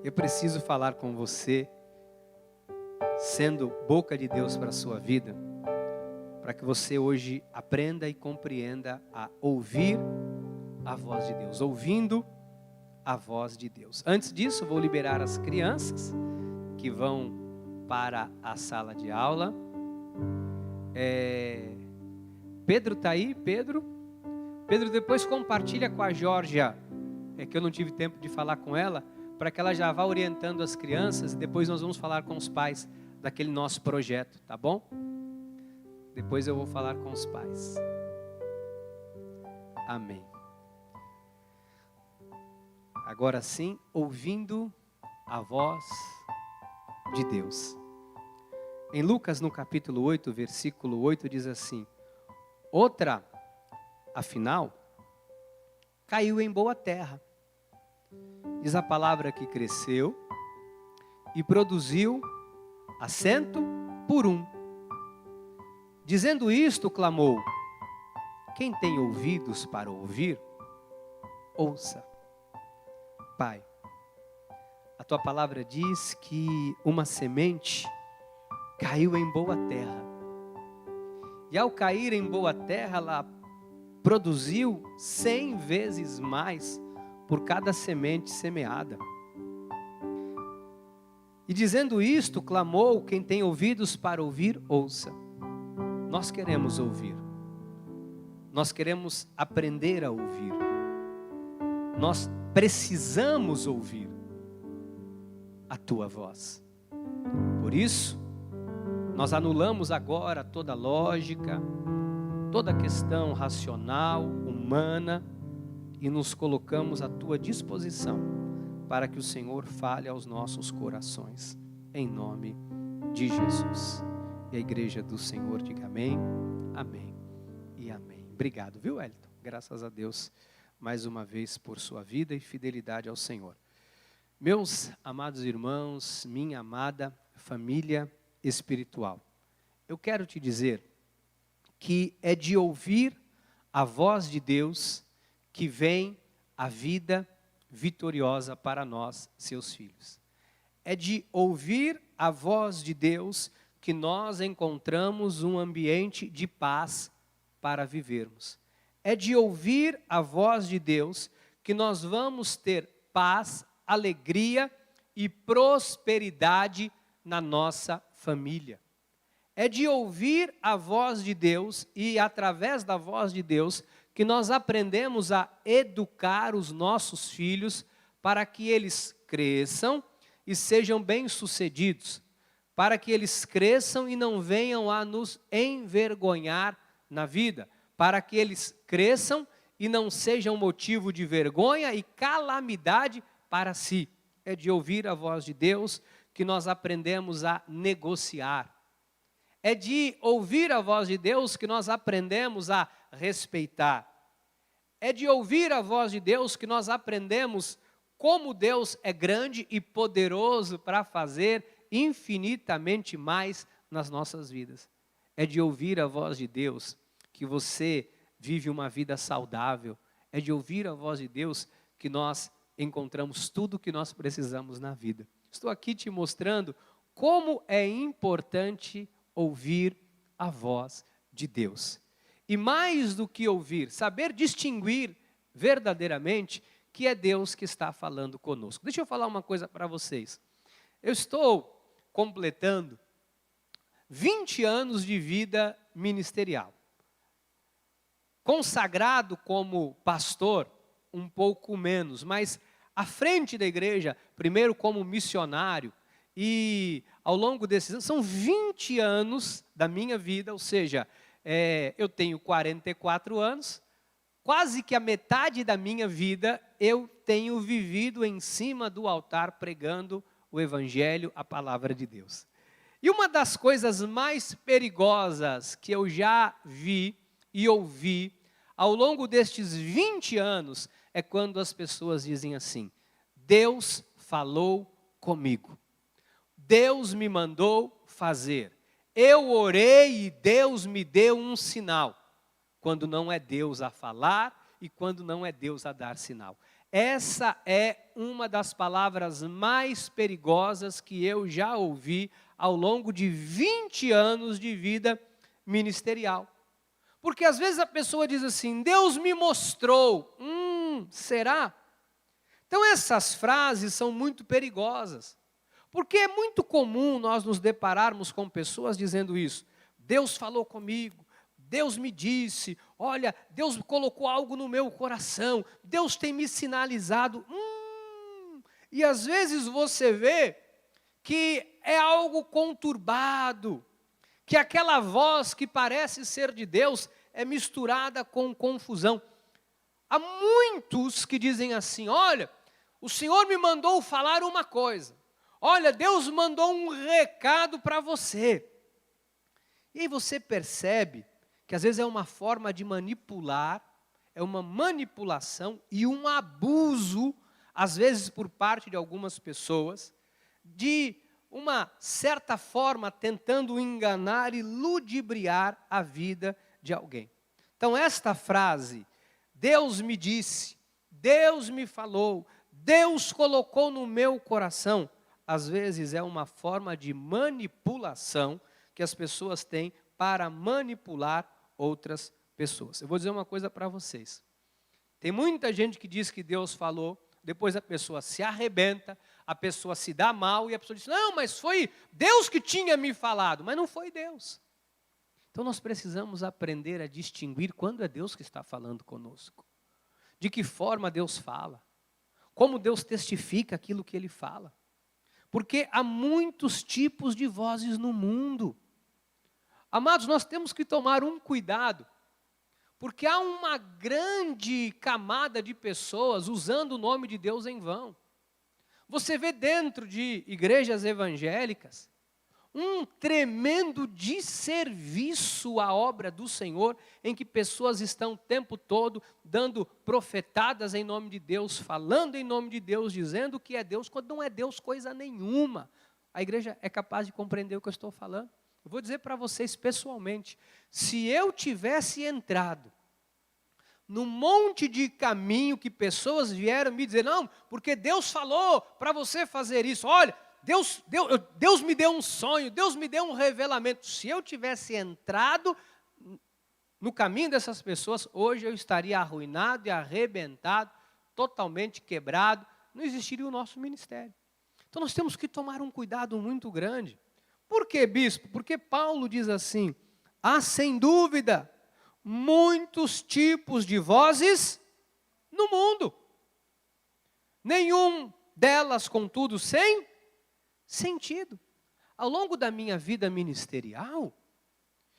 Eu preciso falar com você, sendo boca de Deus para a sua vida, para que você hoje aprenda e compreenda a ouvir a voz de Deus, ouvindo a voz de Deus. Antes disso, vou liberar as crianças que vão para a sala de aula. Pedro está aí? Pedro, depois compartilha com a Georgia, que eu não tive tempo de falar com ela, para que ela já vá orientando as crianças, e depois nós vamos falar com os pais daquele nosso projeto, tá bom? Depois eu vou falar com os pais. Amém. Agora sim, ouvindo a voz de Deus. Em Lucas, no capítulo 8, versículo 8, diz assim: outra, afinal, caiu em boa terra. Diz a palavra que cresceu e produziu a 100 por 1. Dizendo isto, clamou: quem tem ouvidos para ouvir, ouça. Pai, a tua palavra diz que uma semente caiu em boa terra. E ao cair em boa terra, ela produziu 100 vezes mais por cada semente semeada. E dizendo isto, clamou: quem tem ouvidos para ouvir, ouça. Nós queremos ouvir. Nós queremos aprender a ouvir. Nós precisamos ouvir a tua voz. Por isso, nós anulamos agora toda lógica, toda questão racional, humana, e nos colocamos à tua disposição para que o Senhor fale aos nossos corações, em nome de Jesus. E a igreja do Senhor diga amém, amém e amém. Obrigado, viu, Wellington? Graças a Deus, mais uma vez, por sua vida e fidelidade ao Senhor. Meus amados irmãos, minha amada família espiritual, eu quero te dizer que é de ouvir a voz de Deus que vem a vida vitoriosa para nós, seus filhos. É de ouvir a voz de Deus que nós encontramos um ambiente de paz para vivermos. É de ouvir a voz de Deus que nós vamos ter paz, alegria e prosperidade na nossa família. É de ouvir a voz de Deus e através da voz de Deus que nós aprendemos a educar os nossos filhos para que eles cresçam e sejam bem-sucedidos, para que eles cresçam e não venham a nos envergonhar na vida, para que eles cresçam e não sejam motivo de vergonha e calamidade para si. É de ouvir a voz de Deus que nós aprendemos a negociar. É de ouvir a voz de Deus que nós aprendemos a respeitar. É de ouvir a voz de Deus que nós aprendemos como Deus é grande e poderoso para fazer infinitamente mais nas nossas vidas. É de ouvir a voz de Deus que você vive uma vida saudável. É de ouvir a voz de Deus que nós encontramos tudo o que nós precisamos na vida. Estou aqui te mostrando como é importante ouvir a voz de Deus. E mais do que ouvir, saber distinguir verdadeiramente que é Deus que está falando conosco. Deixa eu falar uma coisa para vocês. Eu estou completando 20 anos de vida ministerial. Consagrado como pastor, um pouco menos, mas à frente da igreja, primeiro como missionário, e ao longo desses anos, são 20 anos da minha vida, ou seja, eu tenho 44 anos, quase que a metade da minha vida eu tenho vivido em cima do altar pregando o Evangelho, a palavra de Deus. E uma das coisas mais perigosas que eu já vi e ouvi ao longo destes 20 anos é quando as pessoas dizem assim: Deus falou comigo, Deus me mandou fazer, eu orei e Deus me deu um sinal. Quando não é Deus a falar e quando não é Deus a dar sinal. Essa é uma das palavras mais perigosas que eu já ouvi ao longo de 20 anos de vida ministerial. Porque às vezes a pessoa diz assim, Deus me mostrou. Será? Então essas frases são muito perigosas. Porque é muito comum nós nos depararmos com pessoas dizendo isso. Deus falou comigo, Deus me disse, olha, Deus colocou algo no meu coração, Deus tem me sinalizado. E às vezes você vê que é algo conturbado, que aquela voz que parece ser de Deus é misturada com confusão. Há muitos que dizem assim, olha, o Senhor me mandou falar uma coisa. Olha, Deus mandou um recado para você. E aí você percebe que às vezes é uma forma de manipular, é uma manipulação e um abuso, às vezes por parte de algumas pessoas, de uma certa forma tentando enganar e ludibriar a vida de alguém. Então esta frase, Deus me disse, Deus me falou, Deus colocou no meu coração, às vezes é uma forma de manipulação que as pessoas têm para manipular outras pessoas. Eu vou dizer uma coisa para vocês. Tem muita gente que diz que Deus falou, depois a pessoa se arrebenta, a pessoa se dá mal e a pessoa diz, não, mas foi Deus que tinha me falado. Mas não foi Deus. Então nós precisamos aprender a distinguir quando é Deus que está falando conosco. De que forma Deus fala. Como Deus testifica aquilo que Ele fala. Porque há muitos tipos de vozes no mundo. Amados, nós temos que tomar um cuidado, porque há uma grande camada de pessoas usando o nome de Deus em vão. Você vê dentro de igrejas evangélicas um tremendo desserviço à obra do Senhor, em que pessoas estão o tempo todo dando profetadas em nome de Deus, falando em nome de Deus, dizendo que é Deus, quando não é Deus coisa nenhuma. A igreja é capaz de compreender o que eu estou falando? Eu vou dizer para vocês pessoalmente, se eu tivesse entrado num monte de caminho que pessoas vieram me dizer, não, porque Deus falou para você fazer isso, olha, Deus me deu um sonho, Deus me deu um revelamento. Se eu tivesse entrado no caminho dessas pessoas, hoje eu estaria arruinado e arrebentado, totalmente quebrado, não existiria o nosso ministério. Então nós temos que tomar um cuidado muito grande. Por quê, bispo? Porque Paulo diz assim, há sem dúvida muitos tipos de vozes no mundo. Nenhum delas, contudo, sem sentido. Ao longo da minha vida ministerial,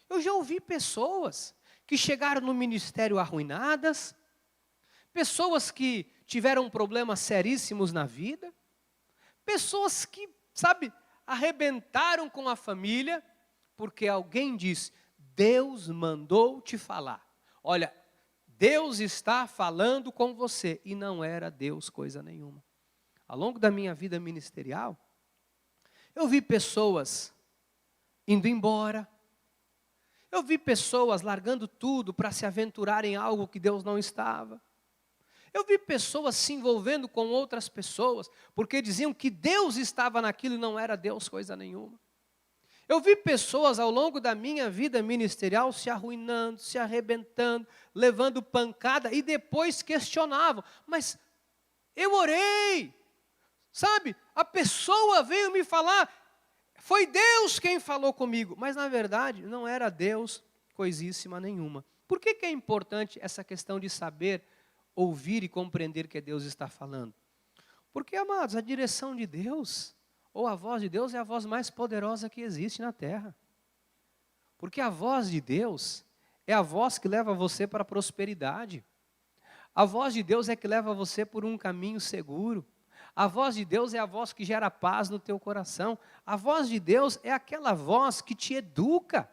eu já ouvi pessoas que chegaram no ministério arruinadas, pessoas que tiveram problemas seríssimos na vida, pessoas que, arrebentaram com a família, porque alguém disse, Deus mandou te falar. Olha, Deus está falando com você, e não era Deus coisa nenhuma. Ao longo da minha vida ministerial, eu vi pessoas indo embora, eu vi pessoas largando tudo para se aventurar em algo que Deus não estava. Eu vi pessoas se envolvendo com outras pessoas, porque diziam que Deus estava naquilo e não era Deus coisa nenhuma. Eu vi pessoas ao longo da minha vida ministerial se arruinando, se arrebentando, levando pancada e depois questionavam, mas eu orei, a pessoa veio me falar, foi Deus quem falou comigo, mas na verdade não era Deus coisíssima nenhuma. Por que é importante essa questão de saber ouvir e compreender que Deus está falando? Porque, amados, a direção de Deus, ou a voz de Deus, é a voz mais poderosa que existe na terra. Porque a voz de Deus é a voz que leva você para a prosperidade. A voz de Deus é que leva você por um caminho seguro. A voz de Deus é a voz que gera paz no teu coração. A voz de Deus é aquela voz que te educa.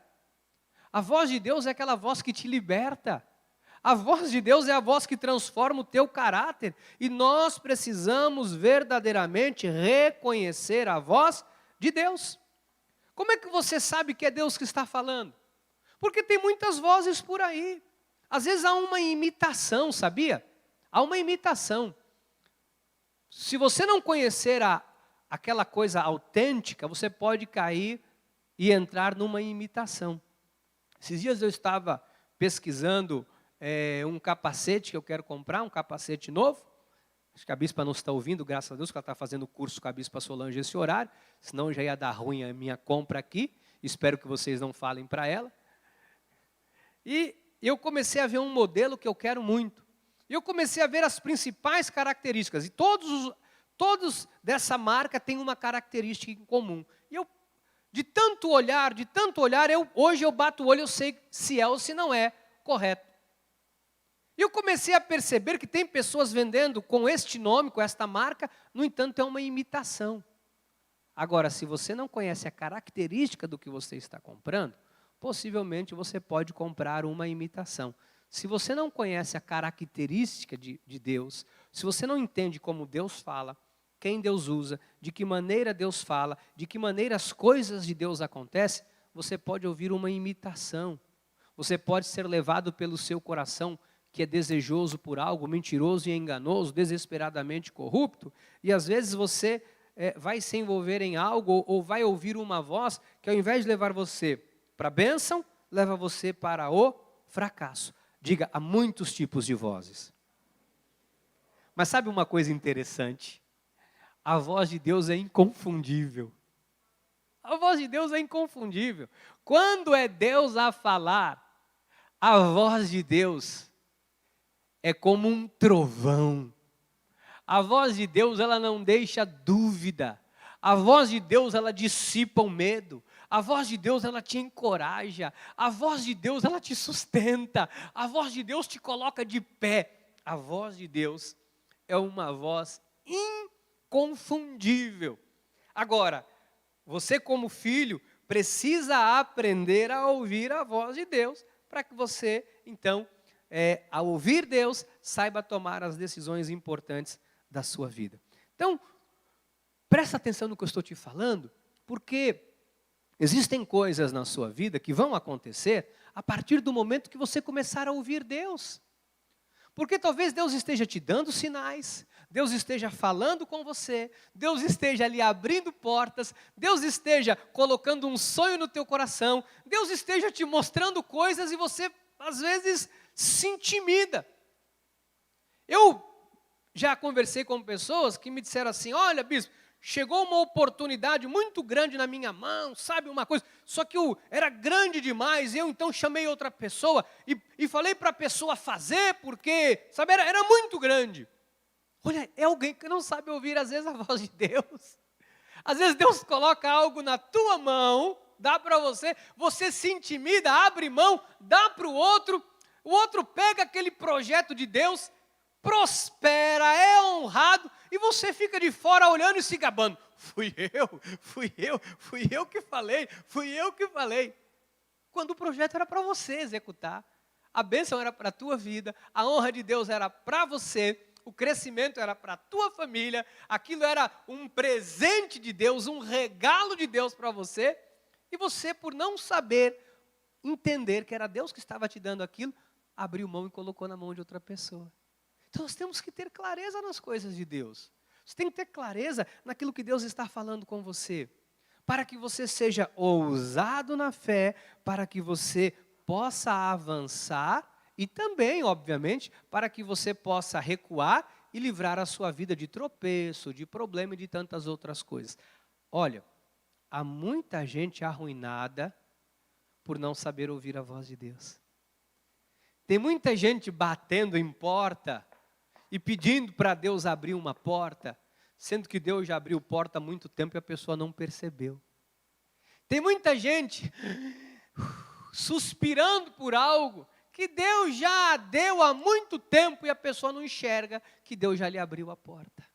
A voz de Deus é aquela voz que te liberta. A voz de Deus é a voz que transforma o teu caráter. E nós precisamos verdadeiramente reconhecer a voz de Deus. Como é que você sabe que é Deus que está falando? Porque tem muitas vozes por aí. Às vezes há uma imitação, sabia? Há uma imitação. Se você não conhecer aquela coisa autêntica, você pode cair e entrar numa imitação. Esses dias eu estava pesquisando um capacete que eu quero comprar, um capacete novo. Acho que a bispa não está ouvindo, graças a Deus, que ela está fazendo curso com a bispa Solange esse horário. Senão já ia dar ruim a minha compra aqui. Espero que vocês não falem para ela. E eu comecei a ver um modelo que eu quero muito. E eu comecei a ver as principais características. E todos dessa marca têm uma característica em comum. E eu, de tanto olhar, hoje eu bato o olho, eu sei se é ou se não é correto. E eu comecei a perceber que tem pessoas vendendo com este nome, com esta marca, no entanto é uma imitação. Agora, se você não conhece a característica do que você está comprando, possivelmente você pode comprar uma imitação. Se você não conhece a característica de Deus, se você não entende como Deus fala, quem Deus usa, de que maneira Deus fala, de que maneira as coisas de Deus acontecem, você pode ouvir uma imitação. Você pode ser levado pelo seu coração, que é desejoso por algo, mentiroso e enganoso, desesperadamente corrupto, e às vezes você vai se envolver em algo ou vai ouvir uma voz que ao invés de levar você para a bênção, leva você para o fracasso. Diga, há muitos tipos de vozes. Mas sabe uma coisa interessante? A voz de Deus é inconfundível. A voz de Deus é inconfundível. Quando é Deus a falar, a voz de Deus é como um trovão. A voz de Deus, ela não deixa dúvida. A voz de Deus, ela dissipa o medo. A voz de Deus, ela te encoraja. A voz de Deus, ela te sustenta. A voz de Deus te coloca de pé. A voz de Deus é uma voz inconfundível. Agora, você como filho, precisa aprender a ouvir a voz de Deus, para que você, então, ao ouvir Deus, saiba tomar as decisões importantes da sua vida. Então, presta atenção no que eu estou te falando, porque existem coisas na sua vida que vão acontecer a partir do momento que você começar a ouvir Deus. Porque talvez Deus esteja te dando sinais, Deus esteja falando com você, Deus esteja lhe abrindo portas, Deus esteja colocando um sonho no teu coração, Deus esteja te mostrando coisas e você, às vezes, se intimida. Eu já conversei com pessoas que me disseram assim, olha, bispo, chegou uma oportunidade muito grande na minha mão, sabe uma coisa, só que era grande demais, eu então chamei outra pessoa e falei para a pessoa fazer, porque, sabe, era muito grande. Olha, é alguém que não sabe ouvir às vezes a voz de Deus. Às vezes Deus coloca algo na tua mão, dá para você, você se intimida, abre mão, dá para o outro pega aquele projeto de Deus, prospera, é honrado, e você fica de fora olhando e se gabando. Fui eu que falei. Quando o projeto era para você executar, a bênção era para a tua vida, a honra de Deus era para você, o crescimento era para a tua família, aquilo era um presente de Deus, um regalo de Deus para você, e você, por não saber entender que era Deus que estava te dando aquilo, abriu mão e colocou na mão de outra pessoa. Então nós temos que ter clareza nas coisas de Deus. Você tem que ter clareza naquilo que Deus está falando com você, para que você seja ousado na fé, para que você possa avançar e também, obviamente, para que você possa recuar e livrar a sua vida de tropeço, de problema e de tantas outras coisas. Olha, há muita gente arruinada por não saber ouvir a voz de Deus. Tem muita gente batendo em porta e pedindo para Deus abrir uma porta, sendo que Deus já abriu porta há muito tempo e a pessoa não percebeu. Tem muita gente suspirando por algo que Deus já deu há muito tempo e a pessoa não enxerga que Deus já lhe abriu a porta.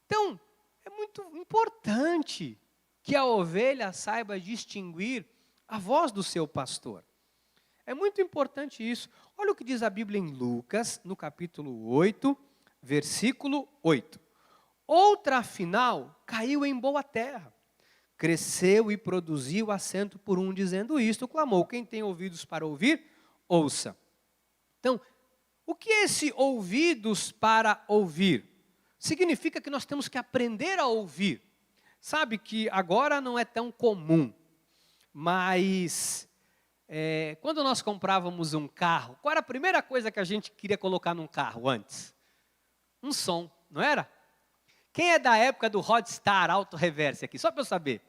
Então, é muito importante que a ovelha saiba distinguir a voz do seu pastor. É muito importante isso. Olha o que diz a Bíblia em Lucas, no capítulo 8, versículo 8. Outra, afinal, caiu em boa terra, cresceu e produziu assento por um, dizendo isto, clamou. Quem tem ouvidos para ouvir, ouça. Então, o que é esse ouvidos para ouvir? significa que nós temos que aprender a ouvir. Sabe que agora não é tão comum, mas quando nós comprávamos um carro, qual era a primeira coisa que a gente queria colocar num carro antes? Um som, não era? Quem é da época do Rodstar Auto Reverse aqui? Só para eu saber.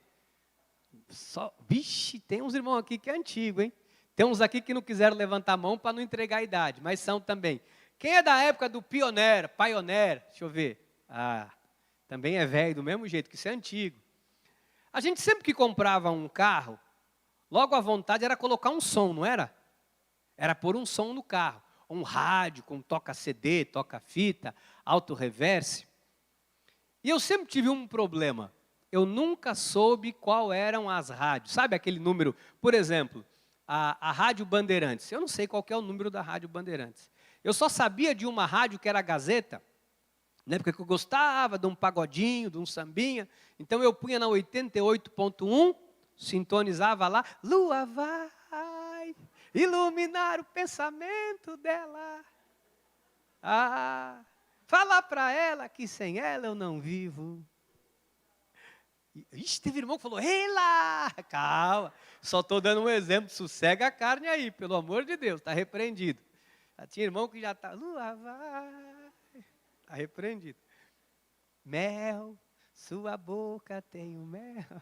Vixe, tem uns irmãos aqui que é antigo, hein? Tem uns aqui que não quiseram levantar a mão para não entregar a idade, mas são também. Quem é da época do Pioneer? Deixa eu ver. Também é velho do mesmo jeito, que isso é antigo. A gente sempre que comprava um carro, logo a vontade era colocar um som, não era? Era pôr um som no carro. Um rádio com toca-CD, toca-fita, auto-reverse. E eu sempre tive um problema. Eu nunca soube qual eram as rádios. Sabe aquele número? Por exemplo, a Rádio Bandeirantes. Eu não sei qual que é o número da Rádio Bandeirantes. Eu só sabia de uma rádio que era a Gazeta, na época que eu gostava de um pagodinho, de um sambinha. Então eu punha na 88.1, sintonizava lá. Lua vai iluminar o pensamento dela. Fala para ela que sem ela eu não vivo. Ixi, teve irmão que falou, ei lá, calma, só estou dando um exemplo, sossega a carne aí, pelo amor de Deus, está repreendido. Já tinha irmão que já está, lua vai, está repreendido. Mel, sua boca tem o mel.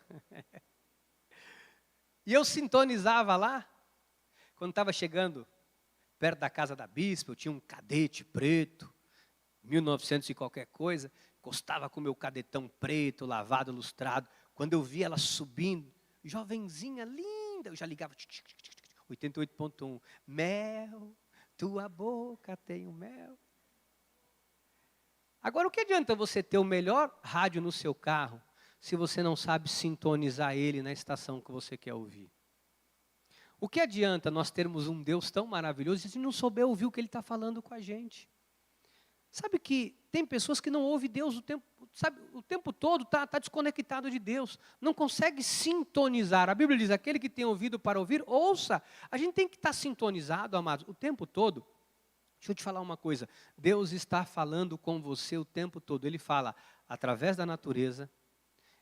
E eu sintonizava lá, quando estava chegando perto da casa da bispa, eu tinha um cadete preto, 1900 e qualquer coisa, gostava com o meu cadetão preto, lavado, lustrado. Quando eu vi ela subindo, jovenzinha, linda, eu já ligava, 88.1, mel, tua boca tem o mel. Agora, o que adianta você ter o melhor rádio no seu carro, se você não sabe sintonizar ele na estação que você quer ouvir? O que adianta nós termos um Deus tão maravilhoso se não souber ouvir o que Ele está falando com a gente? Sabe que tem pessoas que não ouvem Deus o tempo todo, está desconectado de Deus, não consegue sintonizar. A Bíblia diz, aquele que tem ouvido para ouvir, ouça. A gente tem que estar sintonizado, amados, o tempo todo. Deixa eu te falar uma coisa, Deus está falando com você o tempo todo. Ele fala através da natureza,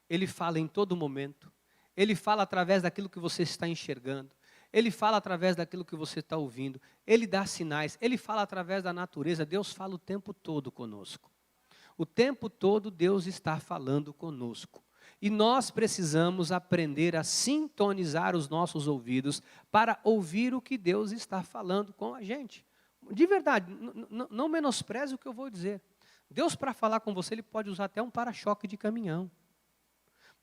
Ele fala em todo momento, Ele fala através daquilo que você está enxergando, Ele fala através daquilo que você está ouvindo, Ele dá sinais, Ele fala através da natureza. Deus fala o tempo todo conosco. O tempo todo Deus está falando conosco. E nós precisamos aprender a sintonizar os nossos ouvidos para ouvir o que Deus está falando com a gente. De verdade, não menospreze o que eu vou dizer. Deus, para falar com você, Ele pode usar até um para-choque de caminhão.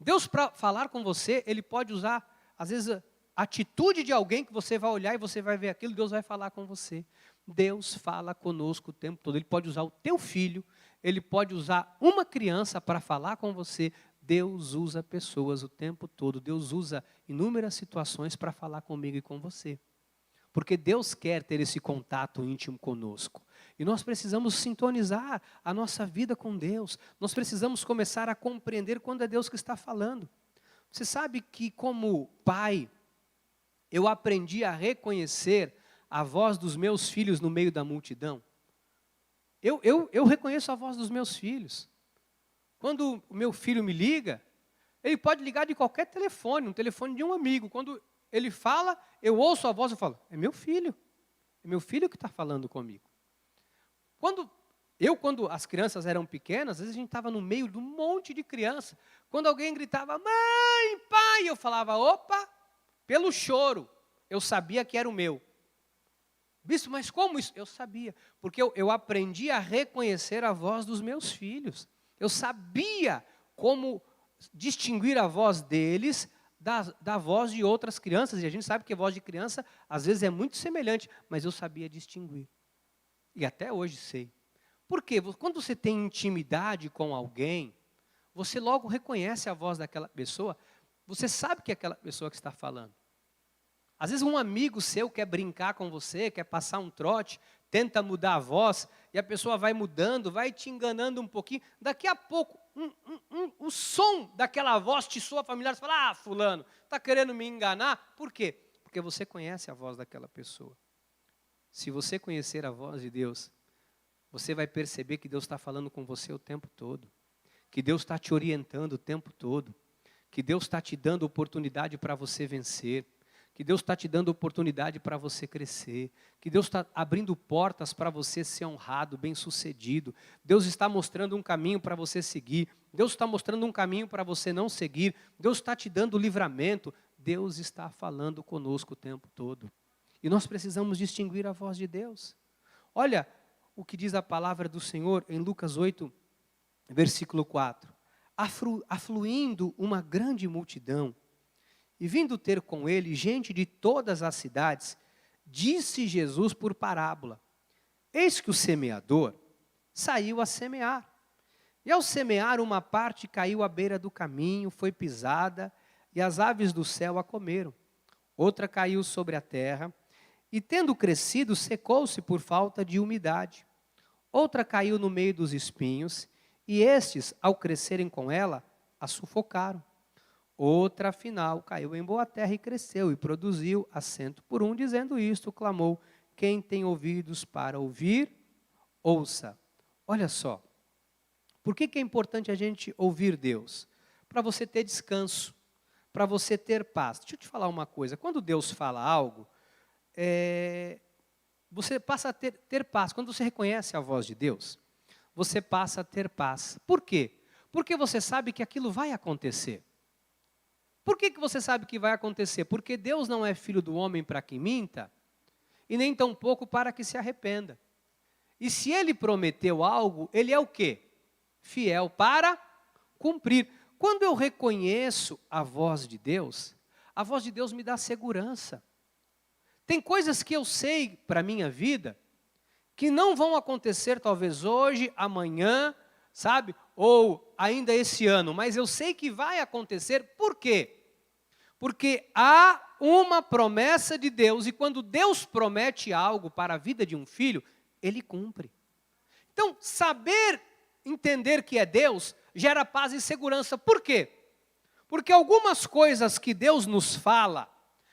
Deus, para falar com você, Ele pode usar, às vezes, a atitude de alguém que você vai olhar e você vai ver aquilo, Deus vai falar com você. Deus fala conosco o tempo todo. Ele pode usar o teu filho, Ele pode usar uma criança para falar com você. Deus usa pessoas o tempo todo. Deus usa inúmeras situações para falar comigo e com você. Porque Deus quer ter esse contato íntimo conosco. E nós precisamos sintonizar a nossa vida com Deus. Nós precisamos começar a compreender quando é Deus que está falando. Você sabe que, como pai, eu aprendi a reconhecer a voz dos meus filhos no meio da multidão. Eu reconheço a voz dos meus filhos. Quando o meu filho me liga, ele pode ligar de qualquer telefone, um telefone de um amigo. Quando ele fala, eu ouço a voz e falo, é meu filho que está falando comigo. Quando as crianças eram pequenas, às vezes a gente estava no meio de um monte de criança. Quando alguém gritava, mãe, pai, eu falava, opa, pelo choro, eu sabia que era o meu. Bispo, mas como isso? Eu sabia, porque eu aprendi a reconhecer a voz dos meus filhos. Eu sabia como distinguir a voz deles da voz de outras crianças. E a gente sabe que a voz de criança, às vezes, é muito semelhante, mas eu sabia distinguir. E até hoje sei. Por quê? Quando você tem intimidade com alguém, você logo reconhece a voz daquela pessoa, você sabe que é aquela pessoa que está falando. Às vezes um amigo seu quer brincar com você, quer passar um trote, tenta mudar a voz, e a pessoa vai mudando, vai te enganando um pouquinho. Daqui a pouco, o som daquela voz te soa familiar. Você fala, fulano, está querendo me enganar? Por quê? Porque você conhece a voz daquela pessoa. Se você conhecer a voz de Deus, você vai perceber que Deus está falando com você o tempo todo. Que Deus está te orientando o tempo todo. Que Deus está te dando oportunidade para você vencer. Que Deus está te dando oportunidade para você crescer. Que Deus está abrindo portas para você ser honrado, bem-sucedido. Deus está mostrando um caminho para você seguir. Deus está mostrando um caminho para você não seguir. Deus está te dando livramento. Deus está falando conosco o tempo todo. E nós precisamos distinguir a voz de Deus. Olha o que diz a palavra do Senhor em Lucas 8, versículo 4. Afluindo uma grande multidão, e vindo ter com ele gente de todas as cidades, disse Jesus por parábola: eis que o semeador saiu a semear. E ao semear, uma parte caiu à beira do caminho, foi pisada, e as aves do céu a comeram. Outra caiu sobre a terra, e tendo crescido, secou-se por falta de umidade. Outra caiu no meio dos espinhos, e estes, ao crescerem com ela, a sufocaram. Outra, afinal, caiu em boa terra e cresceu, e produziu a 100 por 1. Dizendo isto, clamou: quem tem ouvidos para ouvir, ouça. Olha só, por que é importante a gente ouvir Deus? Para você ter descanso, para você ter paz. Deixa eu te falar uma coisa, quando Deus fala algo, você passa a ter paz. Quando você reconhece a voz de Deus, você passa a ter paz. Por quê? Porque você sabe que aquilo vai acontecer. Por que você sabe que vai acontecer? Porque Deus não é filho do homem para que minta, e nem tampouco para que se arrependa. E se Ele prometeu algo, Ele é o quê? Fiel para cumprir. Quando eu reconheço a voz de Deus me dá segurança. Tem coisas que eu sei para a minha vida, que não vão acontecer talvez hoje, amanhã, sabe? Ou ainda esse ano, mas eu sei que vai acontecer. Por quê? Porque há uma promessa de Deus, e quando Deus promete algo para a vida de um filho, Ele cumpre. Então, saber entender que é Deus, gera paz e segurança. Por quê? Porque algumas coisas que Deus nos fala,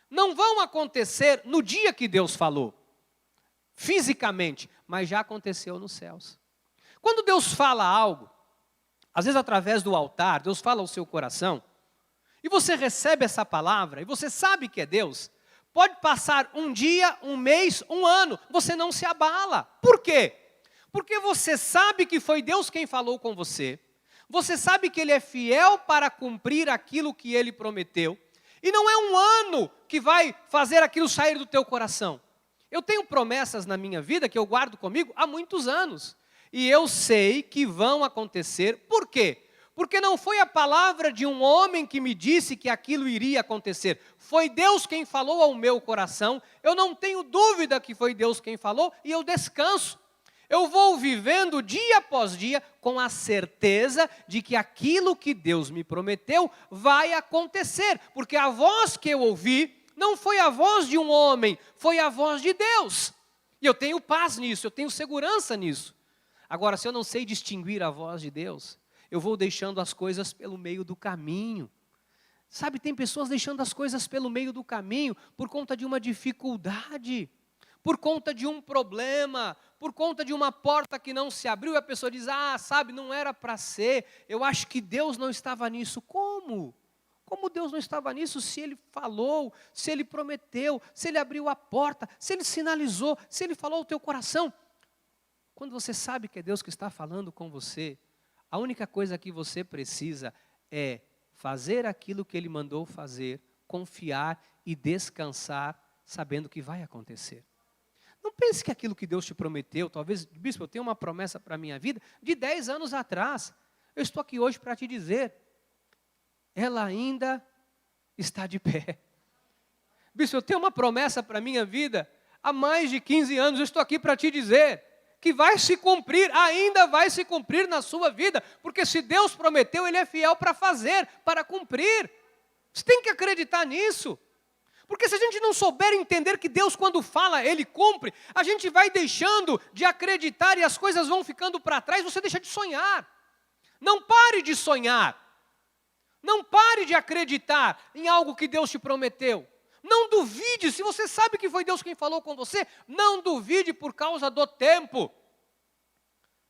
não vão acontecer no dia que Deus falou, fisicamente, mas já aconteceu nos céus. Quando Deus fala algo, às vezes através do altar, Deus fala ao seu coração, e você recebe essa palavra, e você sabe que é Deus, pode passar um dia, um mês, um ano, você não se abala. Por quê? Porque você sabe que foi Deus quem falou com você, você sabe que Ele é fiel para cumprir aquilo que Ele prometeu, e não é um ano que vai fazer aquilo sair do teu coração. Eu tenho promessas na minha vida que eu guardo comigo há muitos anos. E eu sei que vão acontecer. Por quê? Porque não foi a palavra de um homem que me disse que aquilo iria acontecer. Foi Deus quem falou ao meu coração. Eu não tenho dúvida que foi Deus quem falou e eu descanso. Eu vou vivendo dia após dia com a certeza de que aquilo que Deus me prometeu vai acontecer. Porque a voz que eu ouvi não foi a voz de um homem, foi a voz de Deus. E eu tenho paz nisso, eu tenho segurança nisso. Agora, se eu não sei distinguir a voz de Deus, eu vou deixando as coisas pelo meio do caminho. Sabe, tem pessoas deixando as coisas pelo meio do caminho por conta de uma dificuldade, por conta de um problema, por conta de uma porta que não se abriu, e a pessoa diz: sabe, não era para ser, eu acho que Deus não estava nisso. Como? Como Deus não estava nisso se Ele falou, se Ele prometeu, se Ele abriu a porta, se Ele sinalizou, se Ele falou ao teu coração? Quando você sabe que é Deus que está falando com você, a única coisa que você precisa é fazer aquilo que Ele mandou fazer, confiar e descansar, sabendo que vai acontecer. Não pense que aquilo que Deus te prometeu, talvez, bispo, eu tenho uma promessa para a minha vida de 10 anos atrás. Eu estou aqui hoje para te dizer, ela ainda está de pé. Bispo, eu tenho uma promessa para a minha vida há mais de 15 anos, eu estou aqui para te dizer que vai se cumprir, ainda vai se cumprir na sua vida, porque se Deus prometeu, Ele é fiel para fazer, para cumprir. Você tem que acreditar nisso. Porque se a gente não souber entender que Deus, quando fala, Ele cumpre, a gente vai deixando de acreditar e as coisas vão ficando para trás, você deixa de sonhar. Não pare de sonhar. Não pare de acreditar em algo que Deus te prometeu. Não duvide, se você sabe que foi Deus quem falou com você, não duvide por causa do tempo.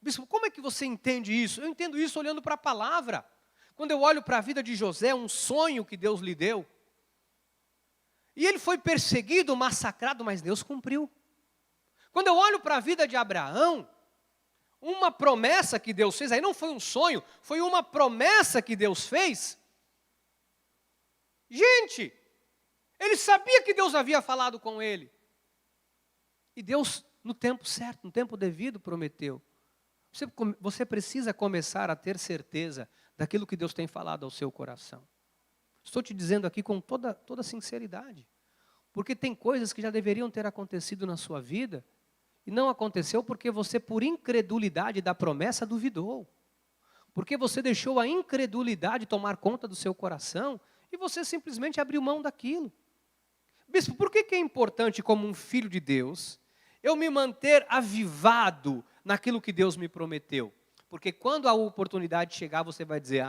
Bispo, como é que você entende isso? Eu entendo isso olhando para a palavra. Quando eu olho para a vida de José, um sonho que Deus lhe deu. E ele foi perseguido, massacrado, mas Deus cumpriu. Quando eu olho para a vida de Abraão, uma promessa que Deus fez, aí não foi um sonho, foi uma promessa que Deus fez. Gente, ele sabia que Deus havia falado com ele. E Deus, no tempo certo, no tempo devido, prometeu. Você precisa começar a ter certeza daquilo que Deus tem falado ao seu coração. Estou te dizendo aqui com toda sinceridade. Porque tem coisas que já deveriam ter acontecido na sua vida e não aconteceu porque você, por incredulidade da promessa, duvidou. Porque você deixou a incredulidade tomar conta do seu coração e você simplesmente abriu mão daquilo. Bispo, por que é importante, como um filho de Deus, eu me manter avivado naquilo que Deus me prometeu? Porque quando a oportunidade chegar, você vai dizer,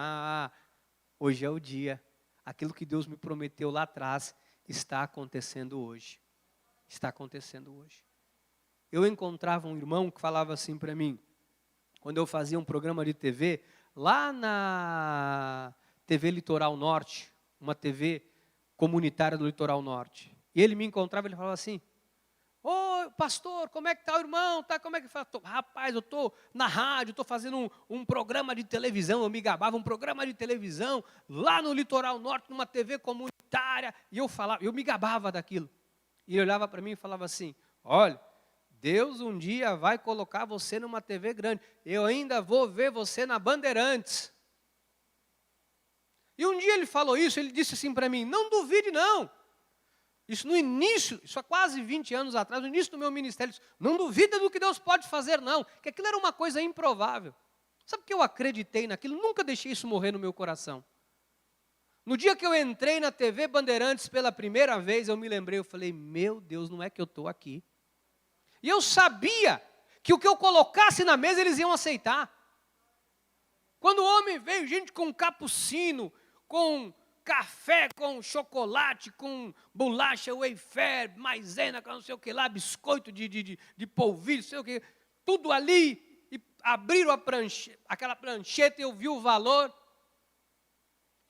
hoje é o dia. Aquilo que Deus me prometeu lá atrás está acontecendo hoje. Está acontecendo hoje. Eu encontrava um irmão que falava assim para mim, quando eu fazia um programa de TV, lá na TV Litoral Norte, uma TV comunitária do Litoral Norte. E ele me encontrava e ele falava assim, ô pastor, como é que está o irmão? Como é que faz? Rapaz, eu estou na rádio, estou fazendo um programa de televisão, eu me gabava, um programa de televisão, lá no Litoral Norte, numa TV comunitária, e eu me gabava daquilo. E ele olhava para mim e falava assim, olha, Deus um dia vai colocar você numa TV grande, eu ainda vou ver você na Bandeirantes. E um dia ele falou isso, ele disse assim para mim, não duvide não. Isso no início, isso há quase 20 anos atrás, no início do meu ministério, não duvida do que Deus pode fazer não, que aquilo era uma coisa improvável. Sabe que eu acreditei naquilo, nunca deixei isso morrer no meu coração. No dia que eu entrei na TV Bandeirantes pela primeira vez, eu me lembrei, eu falei, meu Deus, não é que eu estou aqui. E eu sabia que o que eu colocasse na mesa, eles iam aceitar. Quando o homem veio, gente com capucino, com café, com chocolate, com bolacha, wafer, maisena, com não sei o que lá, biscoito de polvilho, não sei o que, tudo ali, e abriram aquela prancheta e eu vi o valor.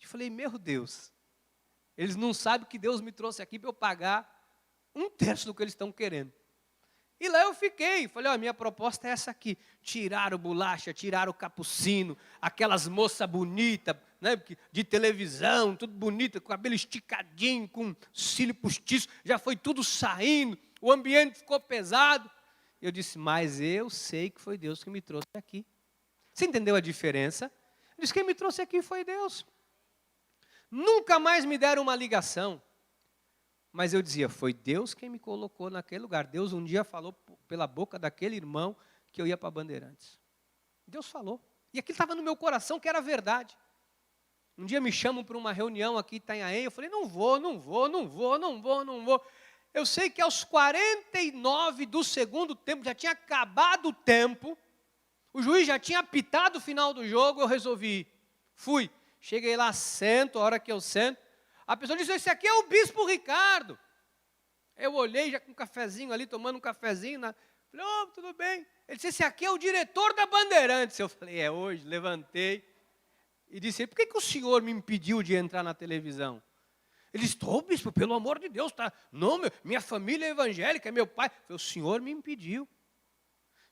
Eu falei, meu Deus, eles não sabem que Deus me trouxe aqui para eu pagar 1/3 do que eles estão querendo. E lá eu fiquei, falei, minha proposta é essa aqui, tiraram bolacha, tiraram o capucino, aquelas moças bonitas, né, de televisão, tudo bonito, com cabelo esticadinho, com cílio postiço, já foi tudo saindo, o ambiente ficou pesado. Eu disse, mas eu sei que foi Deus que me trouxe aqui. Você entendeu a diferença? Eu disse, quem me trouxe aqui foi Deus. Nunca mais me deram uma ligação. Mas eu dizia, foi Deus quem me colocou naquele lugar. Deus um dia falou pela boca daquele irmão que eu ia para Bandeirantes. Deus falou. E aquilo estava no meu coração que era verdade. Um dia me chamam para uma reunião aqui em Itanhaém. Eu falei, não vou. Eu sei que aos 49 do segundo tempo, já tinha acabado o tempo. O juiz já tinha apitado o final do jogo. Eu resolvi ir. Fui. Cheguei lá, sento. A hora que eu sento, a pessoa disse, esse aqui é o Bispo Ricardo. Eu olhei já com um cafezinho ali, tomando um cafezinho. Falei, tudo bem. Ele disse, esse aqui é o diretor da Bandeirantes. Eu falei, é hoje. Levantei e disse, por que o senhor me impediu de entrar na televisão? Ele disse, bispo, pelo amor de Deus. Não, minha família é evangélica, é meu pai. Eu falei, o senhor me impediu.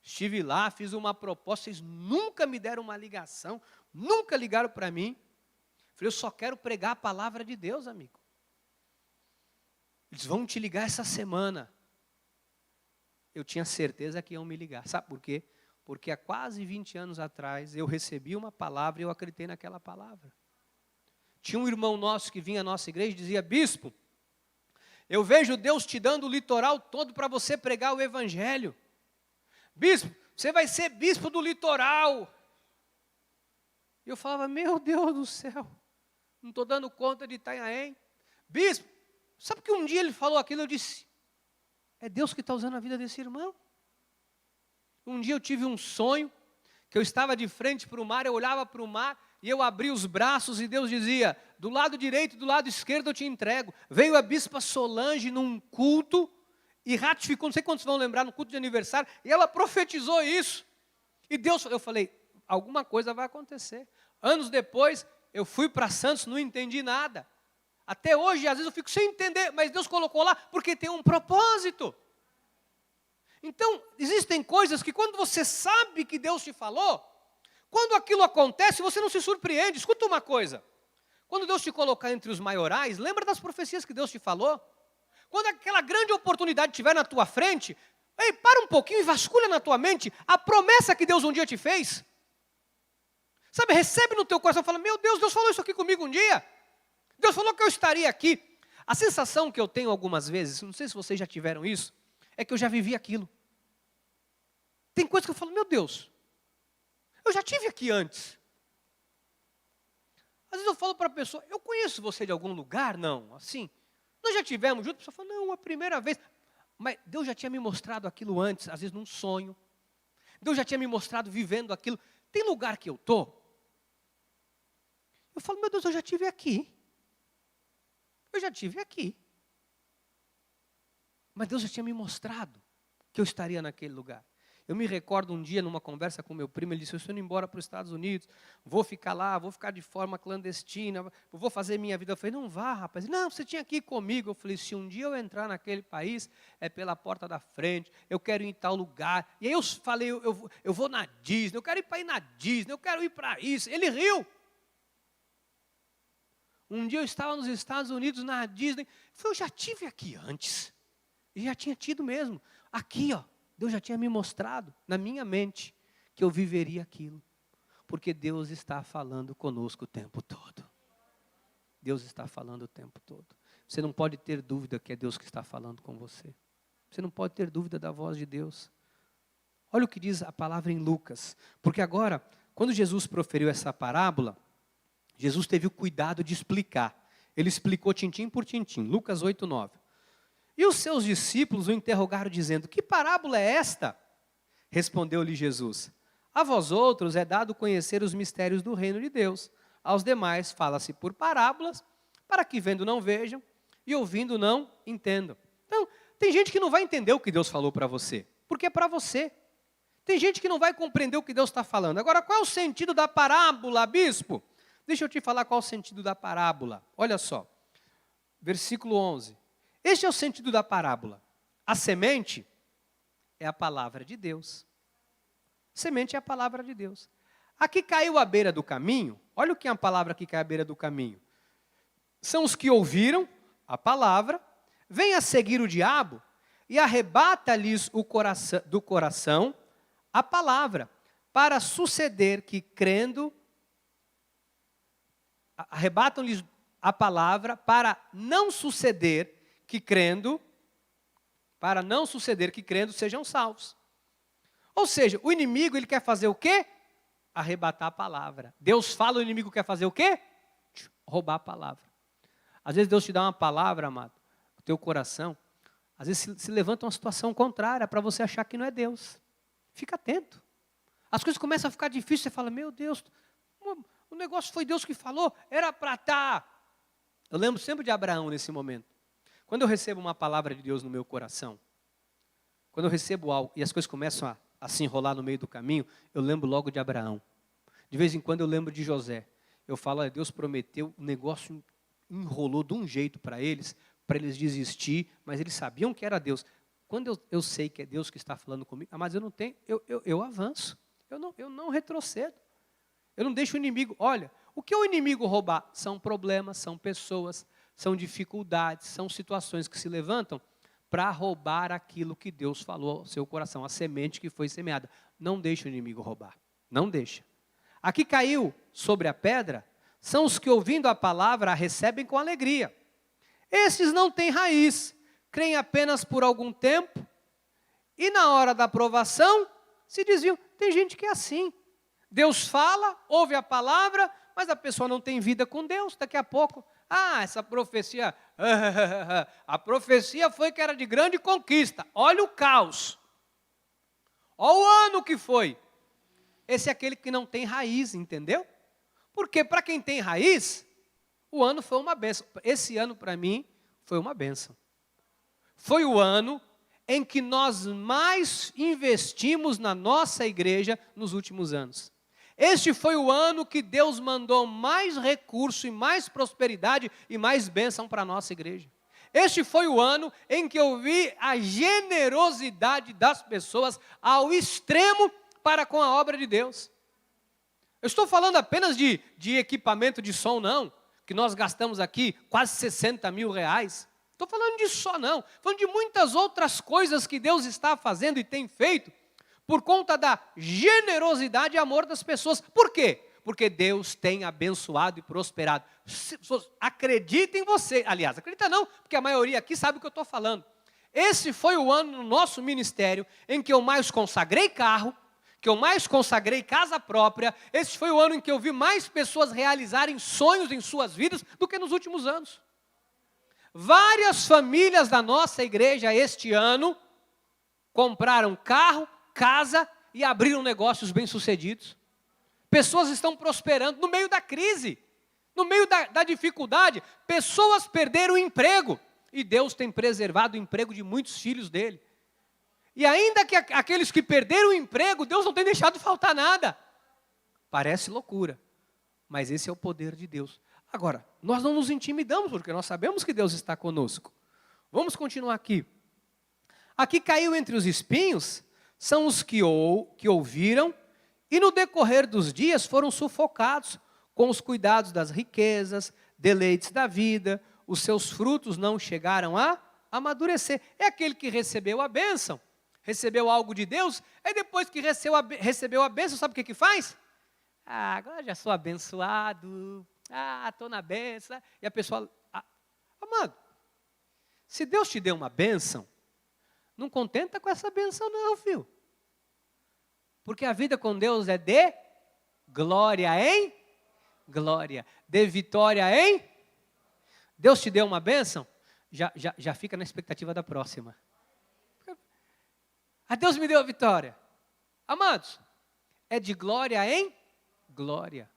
Estive lá, fiz uma proposta, vocês nunca me deram uma ligação, nunca ligaram para mim. Falei, eu só quero pregar a palavra de Deus, amigo. Eles vão te ligar essa semana. Eu tinha certeza que iam me ligar. Sabe por quê? Porque há quase 20 anos atrás, eu recebi uma palavra e eu acreditei naquela palavra. Tinha um irmão nosso que vinha à nossa igreja e dizia, bispo, eu vejo Deus te dando o litoral todo para você pregar o evangelho. Bispo, você vai ser bispo do litoral. E eu falava, meu Deus do céu. Não estou dando conta de Itanhaém. Bispo, sabe que um dia ele falou aquilo, eu disse, é Deus que está usando a vida desse irmão. Um dia eu tive um sonho, que eu estava de frente para o mar, eu olhava para o mar, e eu abri os braços, e Deus dizia, do lado direito e do lado esquerdo eu te entrego. Veio a bispa Solange num culto, e ratificou, não sei quantos vão lembrar, no culto de aniversário, e ela profetizou isso. E Deus, eu falei, alguma coisa vai acontecer. Anos depois, eu fui para Santos, não entendi nada. Até hoje, às vezes eu fico sem entender, mas Deus colocou lá porque tem um propósito. Então, existem coisas que quando você sabe que Deus te falou, quando aquilo acontece, você não se surpreende. Escuta uma coisa. Quando Deus te colocar entre os maiorais, lembra das profecias que Deus te falou? Quando aquela grande oportunidade estiver na tua frente, ei, para um pouquinho e vasculha na tua mente a promessa que Deus um dia te fez. Sabe, recebe no teu coração e fala, meu Deus, Deus falou isso aqui comigo um dia. Deus falou que eu estaria aqui. A sensação que eu tenho algumas vezes, não sei se vocês já tiveram isso, é que eu já vivi aquilo. Tem coisas que eu falo, meu Deus, eu já tive aqui antes. Às vezes eu falo para a pessoa, eu conheço você de algum lugar? Não, assim. Nós já tivemos juntos, a pessoa fala, não, a primeira vez. Mas Deus já tinha me mostrado aquilo antes, às vezes num sonho. Deus já tinha me mostrado vivendo aquilo. Tem lugar que eu estou. Eu falo, meu Deus, eu já estive aqui. Eu já estive aqui. Mas Deus já tinha me mostrado que eu estaria naquele lugar. Eu me recordo um dia, numa conversa com meu primo, ele disse, eu estou indo embora para os Estados Unidos, vou ficar lá, vou ficar de forma clandestina, vou fazer minha vida. Eu falei, não vá, rapaz. Não, você tinha que ir comigo. Eu falei, se um dia eu entrar naquele país, é pela porta da frente, eu quero ir em tal lugar. E aí eu falei, eu vou na Disney, eu quero ir para ir na Disney, eu quero ir para isso. Ele riu. Um dia eu estava nos Estados Unidos, na Disney, eu falei, eu já tive aqui antes. E já tinha tido mesmo. Aqui, ó. Deus já tinha me mostrado na minha mente que eu viveria aquilo. Porque Deus está falando conosco o tempo todo. Deus está falando o tempo todo. Você não pode ter dúvida que é Deus que está falando com você. Você não pode ter dúvida da voz de Deus. Olha o que diz a palavra em Lucas. Porque agora, quando Jesus proferiu essa parábola, Jesus teve o cuidado de explicar. Ele explicou tintim por tintim. Lucas 8:9. E os seus discípulos o interrogaram dizendo, que parábola é esta? Respondeu-lhe Jesus, a vós outros é dado conhecer os mistérios do reino de Deus. Aos demais fala-se por parábolas, para que vendo não vejam e ouvindo não entendam. Então, tem gente que não vai entender o que Deus falou para você, porque é para você. Tem gente que não vai compreender o que Deus está falando. Agora, qual é o sentido da parábola, bispo? Deixa eu te falar qual é o sentido da parábola. Olha só, versículo 11. Este é o sentido da parábola. A semente é a palavra de Deus. Semente é a palavra de Deus. Aqui caiu à beira do caminho. Olha o que é a palavra que cai à beira do caminho. São os que ouviram a palavra, vêm a seguir o diabo e arrebata-lhes do coração a palavra, para suceder que crendo, arrebatam-lhes a palavra para não suceder que crendo sejam salvos. Ou seja, o inimigo ele quer fazer o quê? Arrebatar a palavra. Deus fala, o inimigo quer fazer o quê? Roubar a palavra. Às vezes Deus te dá uma palavra, amado, no teu coração. Às vezes se levanta uma situação contrária para você achar que não é Deus. Fica atento. As coisas começam a ficar difíceis, você fala, meu Deus, o negócio foi Deus que falou, era para estar. Eu lembro sempre de Abraão nesse momento. Quando eu recebo uma palavra de Deus no meu coração, quando eu recebo algo e as coisas começam a se enrolar no meio do caminho, eu lembro logo de Abraão. De vez em quando eu lembro de José. Eu falo, olha, Deus prometeu, o negócio enrolou de um jeito para eles desistir, mas eles sabiam que era Deus. Quando eu sei que é Deus que está falando comigo, mas eu não tenho, eu avanço, eu não retrocedo. Eu não deixo o inimigo, olha, o que o inimigo roubar? São problemas, são pessoas, são dificuldades, são situações que se levantam para roubar aquilo que Deus falou ao seu coração, a semente que foi semeada. Não deixa o inimigo roubar, não deixa. Aqui caiu sobre a pedra, são os que ouvindo a palavra a recebem com alegria. Esses não têm raiz, creem apenas por algum tempo e na hora da aprovação se desviam. Tem gente que é assim. Deus fala, ouve a palavra, mas a pessoa não tem vida com Deus. Daqui a pouco, essa profecia, a profecia foi que era de grande conquista. Olha o caos. Olha o ano que foi. Esse é aquele que não tem raiz, entendeu? Porque para quem tem raiz, o ano foi uma bênção. Esse ano para mim foi uma bênção. Foi o ano em que nós mais investimos na nossa igreja nos últimos anos. Este foi o ano que Deus mandou mais recurso e mais prosperidade e mais bênção para a nossa igreja. Este foi o ano em que eu vi a generosidade das pessoas ao extremo para com a obra de Deus. Eu estou falando apenas de equipamento de som, não, que nós gastamos aqui quase 60 mil reais. Estou falando disso só não, falando de muitas outras coisas que Deus está fazendo e tem feito, por conta da generosidade e amor das pessoas. Por quê? Porque Deus tem abençoado e prosperado. Acredita em você. Aliás, acredita não, porque a maioria aqui sabe o que eu estou falando. Esse foi o ano no nosso ministério em que eu mais consagrei carro, que eu mais consagrei casa própria. Esse foi o ano em que eu vi mais pessoas realizarem sonhos em suas vidas do que nos últimos anos. Várias famílias da nossa igreja este ano compraram carro, casa e abriram negócios bem-sucedidos. Pessoas estão prosperando no meio da crise, no meio da dificuldade. Pessoas perderam o emprego e Deus tem preservado o emprego de muitos filhos dele. E ainda que aqueles que perderam o emprego, Deus não tem deixado faltar nada. Parece loucura, mas esse é o poder de Deus. Agora, nós não nos intimidamos, porque nós sabemos que Deus está conosco. Vamos continuar aqui. Aqui caiu entre os espinhos, são os que ouviram, e no decorrer dos dias foram sufocados com os cuidados das riquezas, deleites da vida, os seus frutos não chegaram a amadurecer. É aquele que recebeu a bênção, recebeu algo de Deus, aí depois que recebeu a bênção, sabe o que faz? Agora já sou abençoado, estou na bênção. E a pessoa, amado, se Deus te deu uma bênção, não contenta com essa bênção não, filho. Porque a vida com Deus é de glória em glória, de vitória em. Deus te deu uma bênção, já fica na expectativa da próxima. Deus me deu a vitória. Amados, é de glória em glória.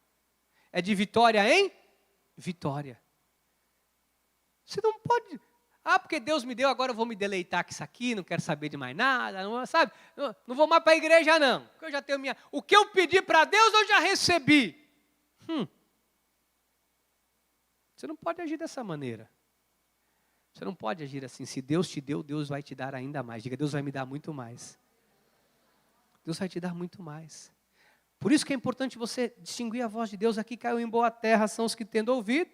É de vitória em vitória. Você não pode... porque Deus me deu, agora eu vou me deleitar com isso aqui, não quero saber de mais nada, não, sabe? Não vou mais para a igreja não, porque eu já tenho minha... O que eu pedi para Deus, eu já recebi. Você não pode agir dessa maneira. Você não pode agir assim. Se Deus te deu, Deus vai te dar ainda mais. Diga, Deus vai me dar muito mais. Deus vai te dar muito mais. Por isso que é importante você distinguir a voz de Deus. Aqui caiu em boa terra, são os que tendo ouvido,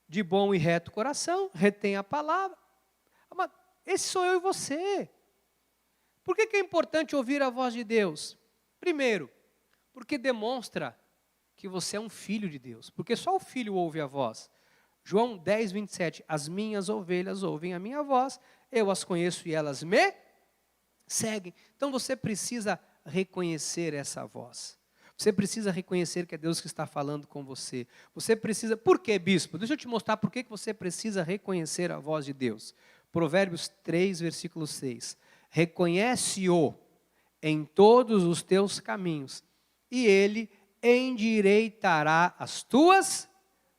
de bom e reto coração, retém a palavra. Esse sou eu e você. Por que é importante ouvir a voz de Deus? Primeiro, porque demonstra que você é um filho de Deus. Porque só o filho ouve a voz. João 10, 27. As minhas ovelhas ouvem a minha voz, eu as conheço e elas me seguem. Então você precisa reconhecer essa voz. Você precisa reconhecer que é Deus que está falando com você. Você precisa... Por quê, bispo? Deixa eu te mostrar por que você precisa reconhecer a voz de Deus. Provérbios 3, versículo 6. Reconhece-o em todos os teus caminhos, e ele endireitará as tuas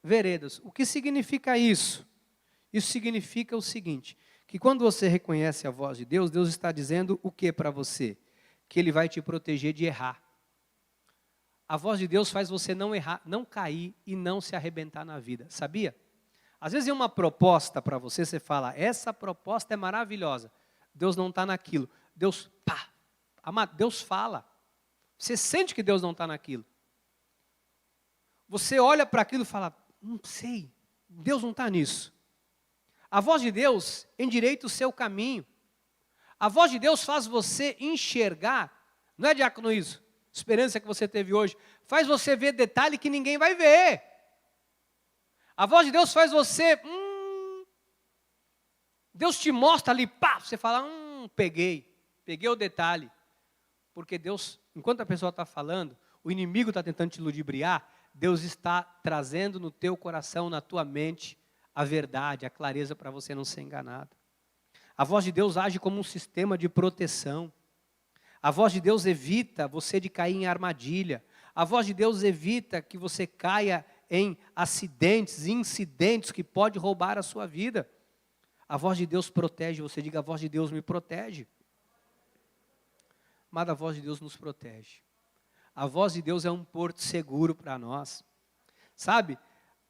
veredas. O que significa isso? Isso significa o seguinte, que quando você reconhece a voz de Deus, Deus está dizendo o que para você? Que Ele vai te proteger de errar. A voz de Deus faz você não errar, não cair e não se arrebentar na vida, sabia? Às vezes é uma proposta para você, você fala, essa proposta é maravilhosa. Deus não está naquilo. Deus fala. Você sente que Deus não está naquilo. Você olha para aquilo e fala, não sei, Deus não está nisso. A voz de Deus endireita o seu caminho. A voz de Deus faz você enxergar, não é, diácono, isso? Experiência que você teve hoje, faz você ver detalhe que ninguém vai ver. A voz de Deus faz você, Deus te mostra ali, você fala, peguei o detalhe. Porque Deus, enquanto a pessoa está falando, o inimigo está tentando te ludibriar, Deus está trazendo no teu coração, na tua mente, a verdade, a clareza para você não ser enganado. A voz de Deus age como um sistema de proteção. A voz de Deus evita você de cair em armadilha. A voz de Deus evita que você caia em acidentes, incidentes que podem roubar a sua vida. A voz de Deus protege você. Diga, a voz de Deus me protege. Amada, a voz de Deus nos protege. A voz de Deus é um porto seguro para nós. Sabe,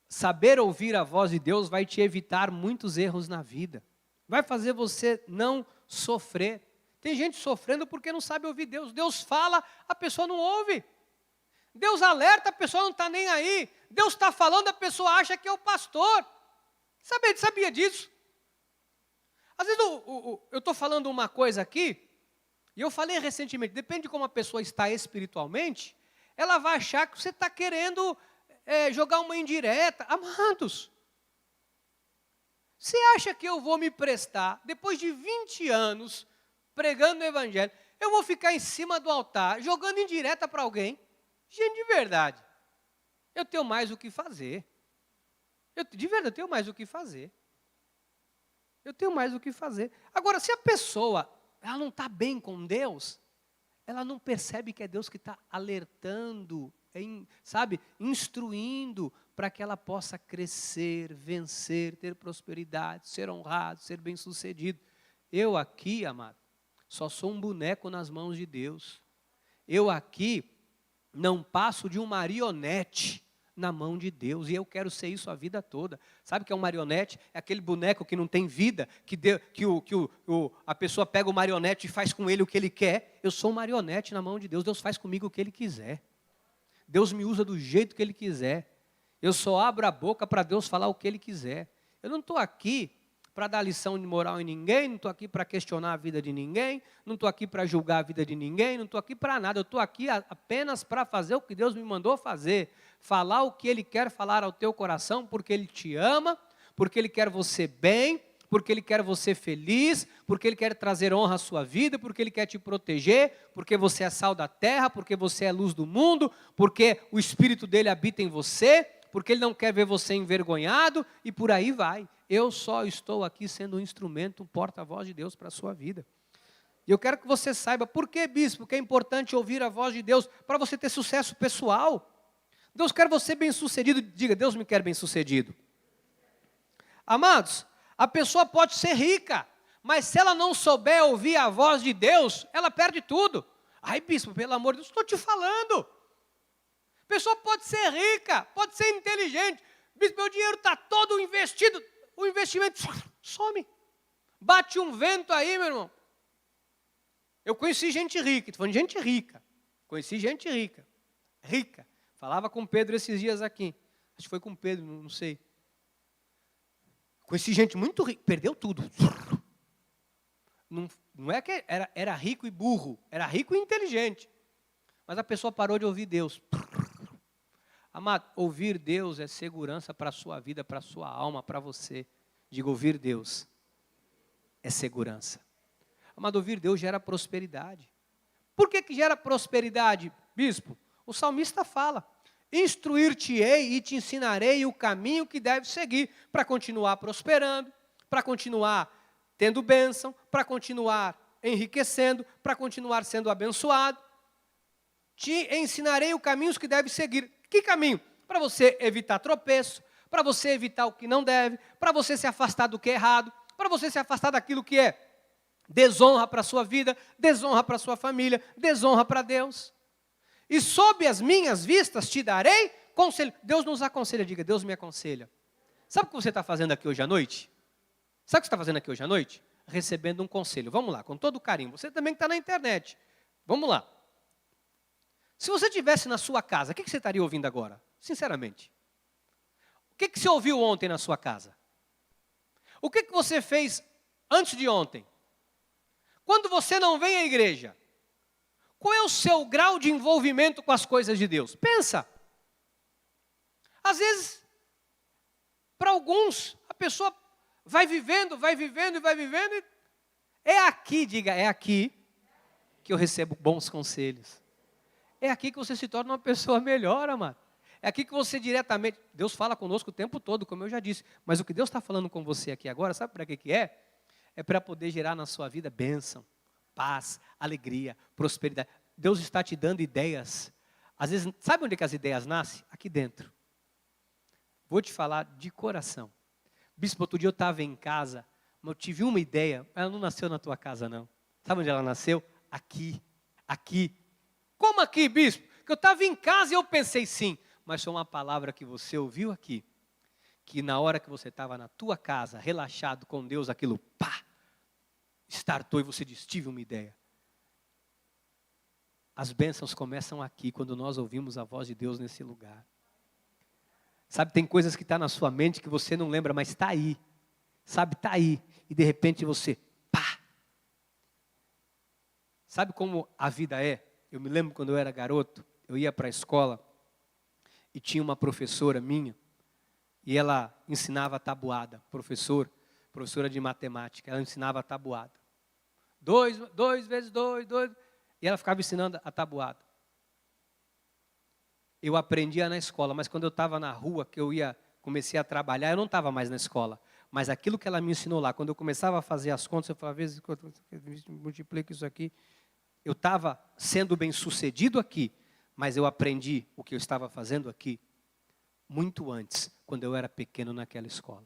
saber ouvir a voz de Deus vai te evitar muitos erros na vida. Vai fazer você não sofrer. Tem gente sofrendo porque não sabe ouvir Deus. Deus fala, a pessoa não ouve. Deus alerta, a pessoa não está nem aí. Deus está falando, a pessoa acha que é o pastor. Sabia disso? Às vezes eu estou falando uma coisa aqui, e eu falei recentemente, depende de como a pessoa está espiritualmente, ela vai achar que você está querendo jogar uma indireta. Amados, você acha que eu vou me prestar, depois de 20 anos, pregando o evangelho, eu vou ficar em cima do altar, jogando indireta para alguém? Gente, de verdade, eu tenho mais o que fazer. De verdade, eu tenho mais o que fazer. Eu tenho mais o que fazer. Agora, se a pessoa ela não está bem com Deus, ela não percebe que é Deus que está alertando, instruindo para que ela possa crescer, vencer, ter prosperidade, ser honrado, ser bem-sucedido. Eu aqui, amado, só sou um boneco nas mãos de Deus. Eu aqui não passo de um marionete na mão de Deus, e eu quero ser isso a vida toda. Sabe o que é um marionete? É aquele boneco que não tem vida, a pessoa pega o marionete e faz com ele o que ele quer. Eu sou um marionete na mão de Deus, Deus faz comigo o que Ele quiser. Deus me usa do jeito que Ele quiser. Eu só abro a boca para Deus falar o que Ele quiser. Eu não estou aqui para dar lição de moral em ninguém, não estou aqui para questionar a vida de ninguém, não estou aqui para julgar a vida de ninguém, não estou aqui para nada, eu estou aqui apenas para fazer o que Deus me mandou fazer, falar o que Ele quer falar ao teu coração, porque Ele te ama, porque Ele quer você bem, porque Ele quer você feliz, porque Ele quer trazer honra à sua vida, porque Ele quer te proteger, porque você é sal da terra, porque você é luz do mundo, porque o Espírito dEle habita em você, porque Ele não quer ver você envergonhado, e por aí vai. Eu só estou aqui sendo um instrumento, um porta-voz de Deus para a sua vida. E eu quero que você saiba, por que, bispo, que é importante ouvir a voz de Deus, para você ter sucesso pessoal. Deus quer você bem-sucedido, diga, Deus me quer bem-sucedido. Amados, a pessoa pode ser rica, mas se ela não souber ouvir a voz de Deus, ela perde tudo. Ai, bispo, pelo amor de Deus, estou te falando. A pessoa pode ser rica, pode ser inteligente. Bispo, meu dinheiro está todo investido. O investimento some. Bate um vento aí, meu irmão. Eu conheci gente rica, estou falando de gente rica. Conheci gente rica. Rica. Falava com Pedro esses dias aqui. Acho que foi com Pedro, não sei. Conheci gente muito rica, perdeu tudo. Não é que era rico e burro, era rico e inteligente. Mas a pessoa parou de ouvir Deus. Amado, ouvir Deus é segurança para a sua vida, para a sua alma, para você. Diga, ouvir Deus é segurança. Amado, ouvir Deus gera prosperidade. Por que gera prosperidade, bispo? O salmista fala, instruir-te-ei e te ensinarei o caminho que deves seguir, para continuar prosperando, para continuar tendo bênção, para continuar enriquecendo, para continuar sendo abençoado. Te ensinarei os caminhos que deves seguir. Que caminho? Para você evitar tropeço, para você evitar o que não deve, para você se afastar do que é errado, para você se afastar daquilo que é desonra para a sua vida, desonra para a sua família, desonra para Deus. E sob as minhas vistas te darei conselho. Deus nos aconselha, diga, Deus me aconselha. Sabe o que você está fazendo aqui hoje à noite? Sabe o que você está fazendo aqui hoje à noite? Recebendo um conselho. Vamos lá, com todo carinho. Você também que está na internet. Vamos lá. Se você estivesse na sua casa, o que você estaria ouvindo agora? Sinceramente. O que você ouviu ontem na sua casa? O que você fez antes de ontem? Quando você não vem à igreja, qual é o seu grau de envolvimento com as coisas de Deus? Pensa. Às vezes, para alguns, a pessoa vai vivendo, e é aqui, diga, é aqui que eu recebo bons conselhos. É aqui que você se torna uma pessoa melhor, amado. É aqui que você diretamente, Deus fala conosco o tempo todo, como eu já disse, mas o que Deus está falando com você aqui agora, sabe para que é? É para poder gerar na sua vida bênção, paz, alegria, prosperidade. Deus está te dando ideias. Às vezes, sabe onde é que as ideias nascem? Aqui dentro. Vou te falar de coração. Bispo, outro dia eu estava em casa, Mas eu tive uma ideia. Ela não nasceu na tua casa, não. Sabe onde ela nasceu? Aqui. Aqui. Como aqui, bispo? Que eu estava em casa e eu pensei sim. Mas foi uma palavra que você ouviu aqui. Que na hora que você estava na tua casa, relaxado com Deus, aquilo, pá, startou e você disse, tive uma ideia. As bênçãos começam aqui, quando nós ouvimos a voz de Deus nesse lugar. Sabe, tem coisas que estão na sua mente que você não lembra, mas está aí. Sabe, está aí. E de repente você, pá. Sabe como a vida é? Eu me lembro quando eu era garoto, eu ia para a escola e tinha uma professora minha, e ela ensinava tabuada, professora de matemática, ela ensinava tabuada. 2 vezes 2, e ela ficava ensinando a tabuada. Eu aprendia na escola, mas quando eu estava na rua, que comecei a trabalhar, eu não estava mais na escola. Mas aquilo que ela me ensinou lá, quando eu começava a fazer as contas, eu falava, vezes multiplica isso aqui. Eu estava sendo bem sucedido aqui, mas eu aprendi o que eu estava fazendo aqui muito antes, quando eu era pequeno naquela escola.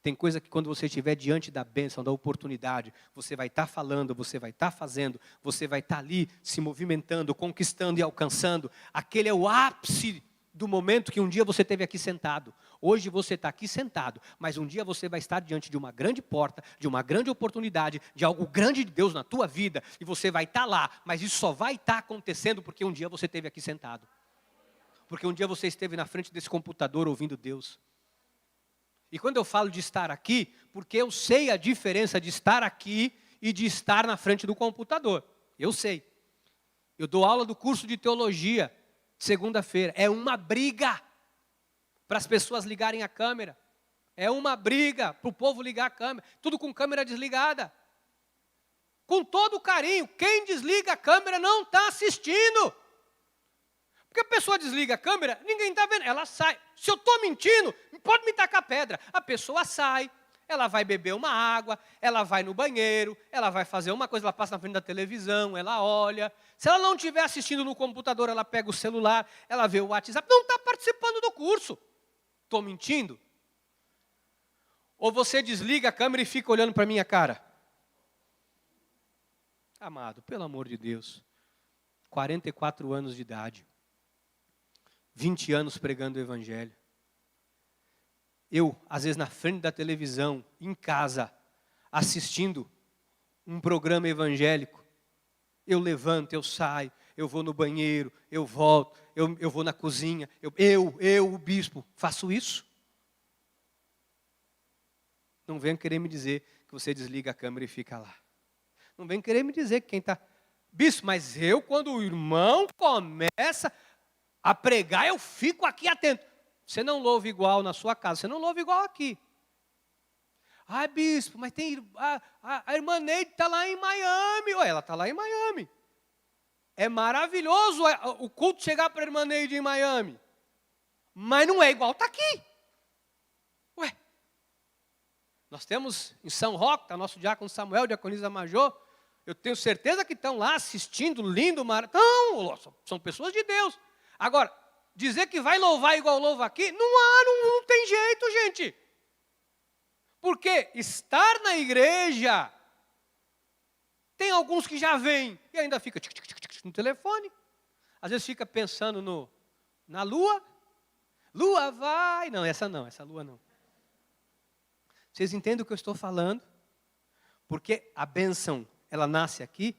Tem coisa que quando você estiver diante da bênção, da oportunidade, você vai estar falando, você vai estar fazendo, você vai estar ali se movimentando, conquistando e alcançando. Aquele é o ápice do momento que um dia você esteve aqui sentado. Hoje você está aqui sentado, mas um dia você vai estar diante de uma grande porta, de uma grande oportunidade, de algo grande de Deus na tua vida, e você vai estar lá, mas isso só vai estar acontecendo porque um dia você esteve aqui sentado. Porque um dia você esteve na frente desse computador ouvindo Deus. E quando eu falo de estar aqui, porque eu sei a diferença de estar aqui e de estar na frente do computador. Eu sei. Eu dou aula do curso de teologia, segunda-feira. É uma briga para as pessoas ligarem a câmera. É uma briga para o povo ligar a câmera. Tudo com câmera desligada. Com todo carinho, quem desliga a câmera não está assistindo. Porque a pessoa desliga a câmera, ninguém está vendo, ela sai. Se eu estou mentindo, pode me tacar pedra. A pessoa sai, ela vai beber uma água, ela vai no banheiro, ela vai fazer uma coisa, ela passa na frente da televisão, ela olha. Se ela não estiver assistindo no computador, ela pega o celular, ela vê o WhatsApp, não está participando do curso. Estou mentindo? Ou você desliga a câmera e fica olhando para a minha cara? Amado, pelo amor de Deus, 44 anos de idade. 20 anos pregando o Evangelho. Eu, às vezes, na frente da televisão, em casa, assistindo um programa evangélico, eu levanto, eu saio, eu vou no banheiro, eu volto, eu vou na cozinha, o bispo, faço isso. Não venha querer me dizer que você desliga a câmera e fica lá. Não venha querer me dizer que quem está... Bispo, mas eu, quando o irmão começa a pregar, eu fico aqui atento. Você não louva igual na sua casa, você não louva igual aqui. Ai, bispo, mas tem a irmã Neide está lá em Miami. Ué, ela está lá em Miami. É maravilhoso o culto chegar para a irmã Neide em Miami. Mas não é igual está aqui. Ué. Nós temos em São Roque, está nosso diácono Samuel, diaconisa Major. Eu tenho certeza que estão lá assistindo, lindo, maravilhoso. São pessoas de Deus. Agora, dizer que vai louvar igual louva aqui, não tem jeito, gente. Porque estar na igreja, tem alguns que já vêm e ainda fica no telefone. Às vezes fica pensando na lua. Lua vai. Não, essa lua não. Vocês entendem o que eu estou falando? Porque a bênção, ela nasce aqui.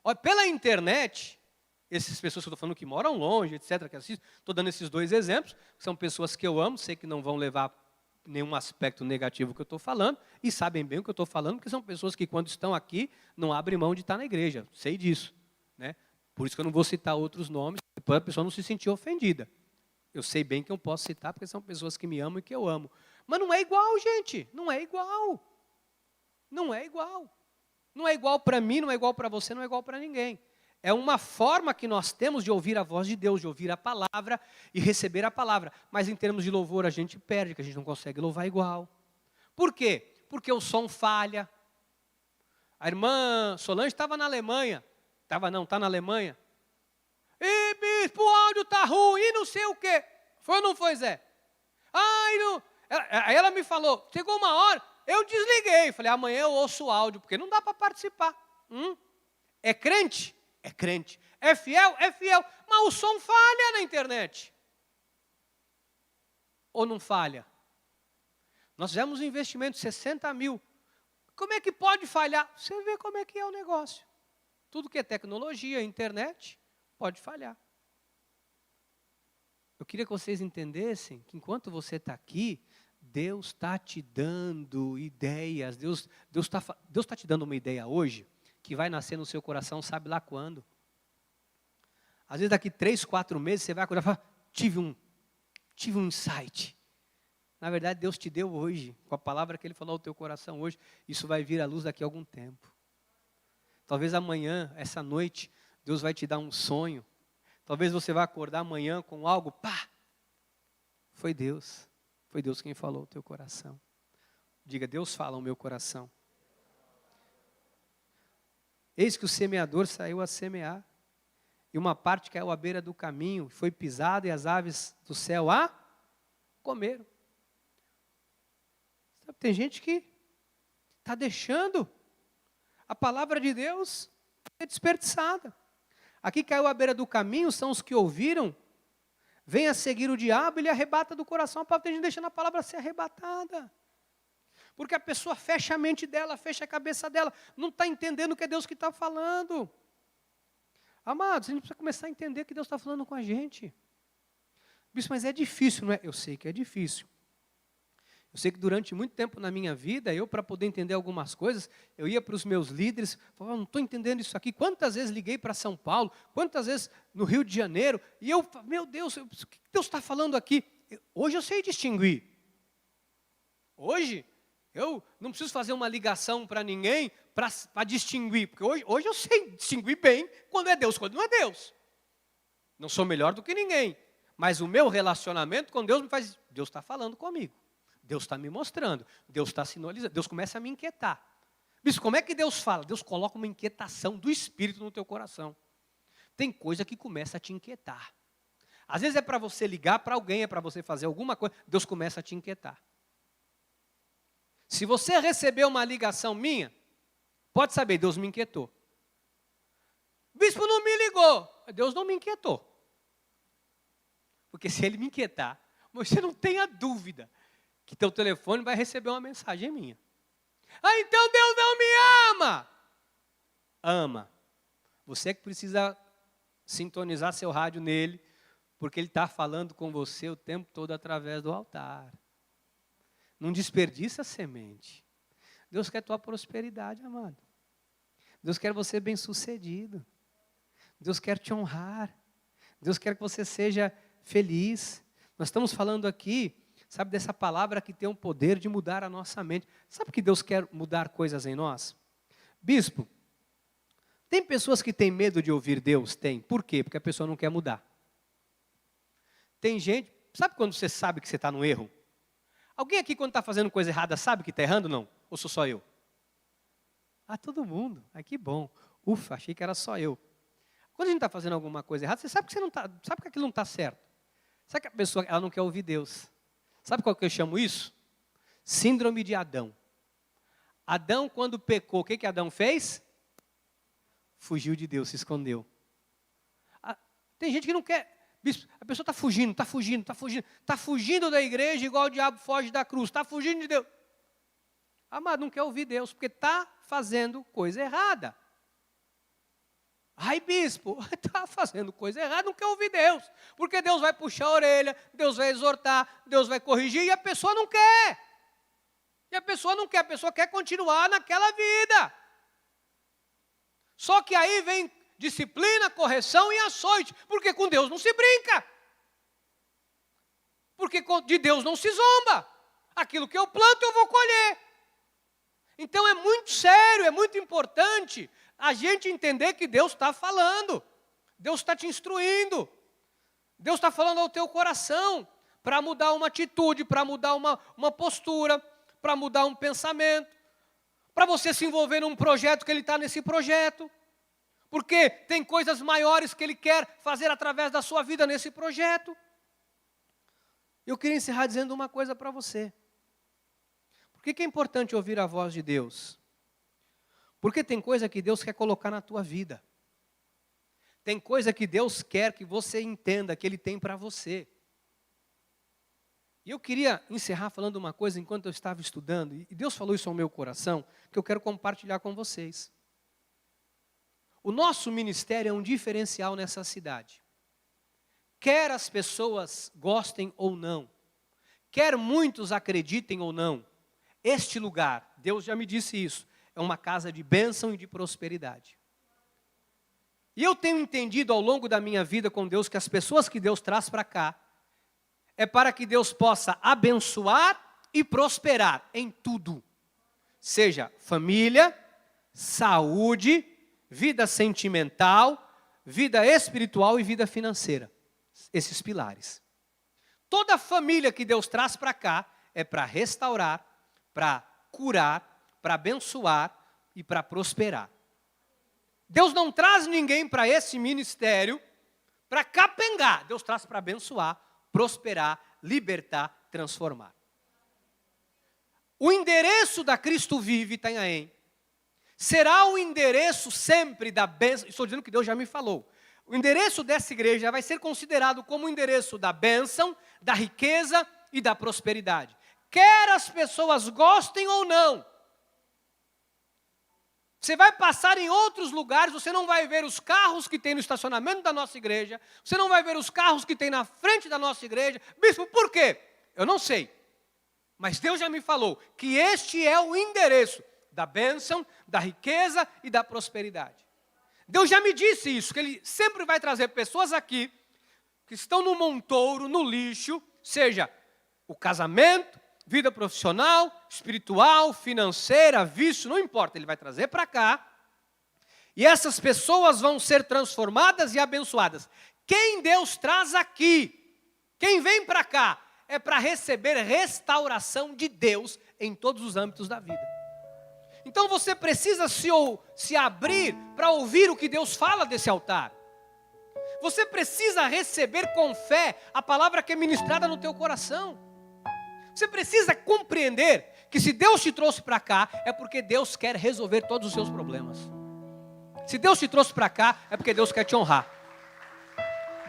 Olha, pela internet... Essas pessoas que eu estou falando que moram longe, etc., que assistem, estou dando esses 2 exemplos, são pessoas que eu amo, sei que não vão levar nenhum aspecto negativo que eu estou falando, e sabem bem o que eu estou falando, porque são pessoas que quando estão aqui, não abrem mão de estar na igreja, sei disso. Né? Por isso que eu não vou citar outros nomes, para a pessoa não se sentir ofendida. Eu sei bem que eu posso citar, porque são pessoas que me amam e que eu amo. Mas não é igual, gente, não é igual. Não é igual. Não é igual para mim, não é igual para você, não é igual para ninguém. É uma forma que nós temos de ouvir a voz de Deus, de ouvir a palavra e receber a palavra. Mas em termos de louvor a gente perde, que a gente não consegue louvar igual. Por quê? Porque o som falha. A irmã Solange estava na Alemanha. Está na Alemanha. Ih, bispo, o áudio está ruim, não sei o quê. Foi ou não foi, Zé? Ai, não. Aí ela me falou, chegou uma hora, eu desliguei. Falei, amanhã eu ouço o áudio, porque não dá para participar. É crente? É crente. É fiel? É fiel. Mas o som falha na internet. Ou não falha? Nós fizemos um investimento de 60 mil. Como é que pode falhar? Você vê como é que é o negócio. Tudo que é tecnologia, internet, pode falhar. Eu queria que vocês entendessem que enquanto você está aqui, Deus está te dando ideias. Deus está te dando uma ideia hoje, que vai nascer no seu coração, sabe lá quando. Às vezes daqui 3, 4 meses, você vai acordar e falar, tive um insight. Na verdade, Deus te deu hoje, com a palavra que Ele falou ao teu coração hoje, isso vai vir à luz daqui a algum tempo. Talvez amanhã, essa noite, Deus vai te dar um sonho. Talvez você vá acordar amanhã com algo, pá! Foi Deus quem falou ao teu coração. Diga, Deus fala ao meu coração. Eis que o semeador saiu a semear, e uma parte caiu à beira do caminho, foi pisada, e as aves do céu a comeram. Sabe, tem gente que está deixando a palavra de Deus ser desperdiçada. Aqui caiu à beira do caminho, são os que ouviram, vem a seguir o diabo, ele arrebata do coração. A palavra tem gente deixando a palavra ser arrebatada. Porque a pessoa fecha a mente dela, fecha a cabeça dela, não está entendendo o que é Deus que está falando. Amados, a gente precisa começar a entender que Deus está falando com a gente. Bispo, mas é difícil, não é? Eu sei que é difícil. Eu sei que durante muito tempo na minha vida, eu para poder entender algumas coisas, eu ia para os meus líderes, falava, não estou entendendo isso aqui. Quantas vezes liguei para São Paulo, quantas vezes no Rio de Janeiro, e eu, meu Deus, o que Deus está falando aqui? Hoje eu sei distinguir. Hoje, eu não preciso fazer uma ligação para ninguém para distinguir, porque hoje eu sei distinguir bem quando é Deus, quando não é Deus. Não sou melhor do que ninguém, mas o meu relacionamento com Deus me faz, Deus está falando comigo. Deus está me mostrando, Deus está sinalizando, Deus começa a me inquietar. Bispo, como é que Deus fala? Deus coloca uma inquietação do Espírito no teu coração. Tem coisa que começa a te inquietar. Às vezes é para você ligar para alguém, é para você fazer alguma coisa, Deus começa a te inquietar. Se você receber uma ligação minha, pode saber, Deus me inquietou. Bispo não me ligou, Deus não me inquietou. Porque se Ele me inquietar, você não tenha dúvida que teu telefone vai receber uma mensagem minha. Ah, então Deus não me ama. Ama. Você que precisa sintonizar seu rádio nele, porque Ele está falando com você o tempo todo através do altar. Não desperdiça a semente. Deus quer tua prosperidade, amado. Deus quer você bem-sucedido. Deus quer te honrar. Deus quer que você seja feliz. Nós estamos falando aqui, sabe, dessa palavra que tem o poder de mudar a nossa mente. Sabe que Deus quer mudar coisas em nós? Bispo, tem pessoas que têm medo de ouvir Deus? Tem. Por quê? Porque a pessoa não quer mudar. Tem gente, sabe quando você sabe que você está no erro? Alguém aqui quando está fazendo coisa errada sabe que está errando, não? Ou sou só eu? Ah, todo mundo. Ah, que bom. Ufa, achei que era só eu. Quando a gente está fazendo alguma coisa errada, você sabe que você não tá, sabe que aquilo não está certo. Sabe que a pessoa ela não quer ouvir Deus. Sabe qual que eu chamo isso? Síndrome de Adão. Adão, quando pecou, o que Adão fez? Fugiu de Deus, se escondeu. Tem gente que não quer. Bispo, a pessoa está fugindo. Está fugindo da igreja igual o diabo foge da cruz. Está fugindo de Deus. Amado, não quer ouvir Deus, porque está fazendo coisa errada. Ai, bispo, está fazendo coisa errada, não quer ouvir Deus. Porque Deus vai puxar a orelha, Deus vai exortar, Deus vai corrigir, e a pessoa não quer. A pessoa quer continuar naquela vida. Só que aí vem disciplina, correção e açoite, porque com Deus não se brinca. Porque de Deus não se zomba. Aquilo que eu planto eu vou colher. Então é muito sério, é muito importante a gente entender que Deus está falando. Deus está te instruindo. Deus está falando ao teu coração para mudar uma atitude, para mudar uma postura, para mudar um pensamento, para você se envolver num projeto que Ele está nesse projeto. Porque tem coisas maiores que Ele quer fazer através da sua vida nesse projeto. Eu queria encerrar dizendo uma coisa para você. Por que é importante ouvir a voz de Deus? Porque tem coisa que Deus quer colocar na tua vida. Tem coisa que Deus quer que você entenda que Ele tem para você. E eu queria encerrar falando uma coisa enquanto eu estava estudando, e Deus falou isso ao meu coração, que eu quero compartilhar com vocês. O nosso ministério é um diferencial nessa cidade. Quer as pessoas gostem ou não, quer muitos acreditem ou não, este lugar, Deus já me disse isso, é uma casa de bênção e de prosperidade. E eu tenho entendido ao longo da minha vida com Deus que as pessoas que Deus traz para cá, é para que Deus possa abençoar e prosperar em tudo. Seja família, saúde, vida sentimental, vida espiritual e vida financeira. Esses pilares. Toda família que Deus traz para cá é para restaurar, para curar, para abençoar e para prosperar. Deus não traz ninguém para esse ministério para capengar. Deus traz para abençoar, prosperar, libertar, transformar. O endereço da Cristo Vive Itanhaém será o endereço sempre da bênção. Estou dizendo que Deus já me falou. O endereço dessa igreja vai ser considerado como o endereço da bênção, da riqueza e da prosperidade. Quer as pessoas gostem ou não. Você vai passar em outros lugares, você não vai ver os carros que tem no estacionamento da nossa igreja, você não vai ver os carros que tem na frente da nossa igreja. Bispo, por quê? Eu não sei. Mas Deus já me falou que este é o endereço da bênção, da riqueza e da prosperidade. Deus já me disse isso, que Ele sempre vai trazer pessoas aqui que estão no montouro, no lixo, seja o casamento, vida profissional, espiritual, financeira, vício, não importa, Ele vai trazer para cá. E essas pessoas vão ser transformadas e abençoadas. Quem Deus traz aqui, quem vem para cá, é para receber restauração de Deus em todos os âmbitos da vida. Então você precisa se abrir para ouvir o que Deus fala desse altar. Você precisa receber com fé a palavra que é ministrada no teu coração. Você precisa compreender que se Deus te trouxe para cá, é porque Deus quer resolver todos os seus problemas. Se Deus te trouxe para cá, é porque Deus quer te honrar.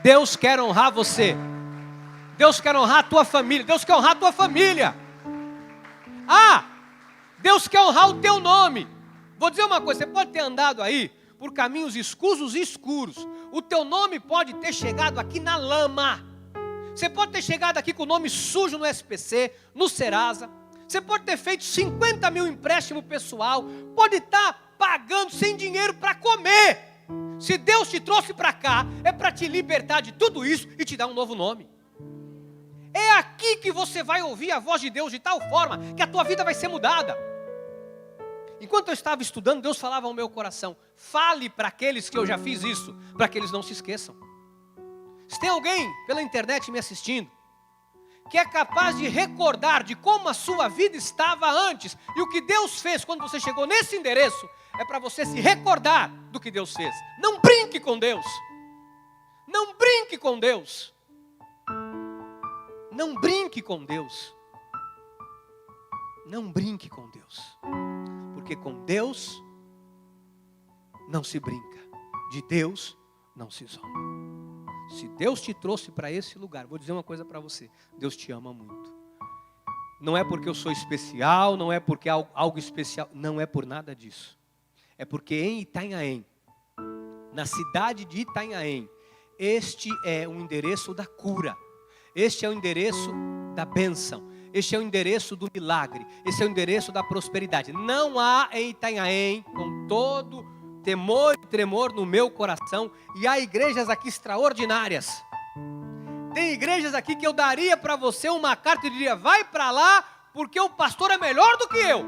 Deus quer honrar você. Deus quer honrar a tua família. Deus quer honrar a tua família. Deus quer honrar o teu nome. Vou dizer uma coisa, você pode ter andado aí por caminhos escusos e escuros. O teu nome pode ter chegado aqui na lama. Você pode ter chegado aqui com o nome sujo no SPC, no Serasa. Você pode ter feito 50 mil empréstimo pessoal. Pode estar pagando sem dinheiro para comer. Se Deus te trouxe para cá, é para te libertar de tudo isso e te dar um novo nome. É aqui que você vai ouvir a voz de Deus de tal forma que a tua vida vai ser mudada. Enquanto eu estava estudando, Deus falava ao meu coração, fale para aqueles que eu já fiz isso, para que eles não se esqueçam. Se tem alguém pela internet me assistindo, que é capaz de recordar de como a sua vida estava antes, e o que Deus fez quando você chegou nesse endereço, é para você se recordar do que Deus fez. Não brinque com Deus. Não brinque com Deus. Não brinque com Deus. Não brinque com Deus. Porque com Deus não se brinca. De Deus não se zomba. Se Deus te trouxe para esse lugar, vou dizer uma coisa para você. Deus te ama muito. Não é porque eu sou especial, não é porque é algo especial. Não é por nada disso. É porque em Itanhaém, na cidade de Itanhaém, este é o endereço da cura. Este é o endereço da bênção. Este é o endereço do milagre. Este é o endereço da prosperidade. Não há em Itanhaém, com todo temor e tremor no meu coração, e há igrejas aqui extraordinárias. Tem igrejas aqui que eu daria para você uma carta e diria, vai para lá porque o pastor é melhor do que eu.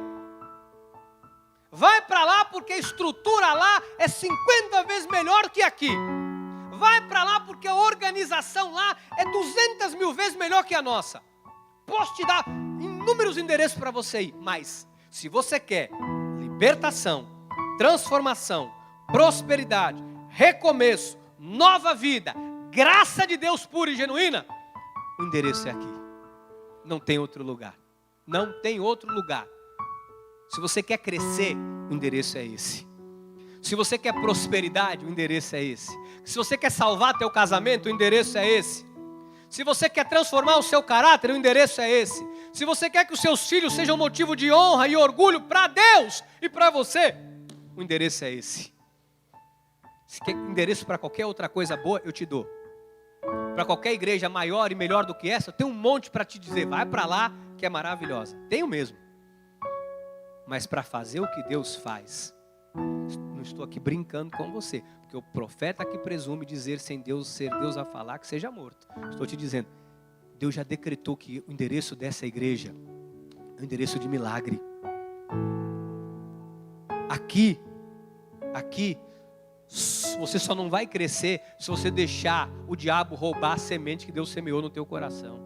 Vai para lá porque a estrutura lá é 50 vezes melhor que aqui. Vai para lá porque a organização lá é 200 mil vezes melhor que a nossa. Posso te dar inúmeros endereços para você ir, mas se você quer libertação, transformação, prosperidade, recomeço, nova vida, graça de Deus pura e genuína, o endereço é aqui. Não tem outro lugar. Não tem outro lugar. Se você quer crescer, o endereço é esse. Se você quer prosperidade, o endereço é esse. Se você quer salvar teu casamento, o endereço é esse. Se você quer transformar o seu caráter, o endereço é esse. Se você quer que os seus filhos sejam motivo de honra e orgulho para Deus e para você, o endereço é esse. Se quer endereço para qualquer outra coisa boa, eu te dou. Para qualquer igreja maior e melhor do que essa, eu tenho um monte para te dizer. Vai para lá que é maravilhosa. Tenho mesmo. Mas para fazer o que Deus faz, não estou aqui brincando com você, porque o profeta que presume dizer sem Deus, ser Deus a falar, que seja morto. Estou te dizendo, Deus já decretou que o endereço dessa igreja é o endereço de milagre. Aqui, você só não vai crescer se você deixar o diabo roubar a semente que Deus semeou no teu coração.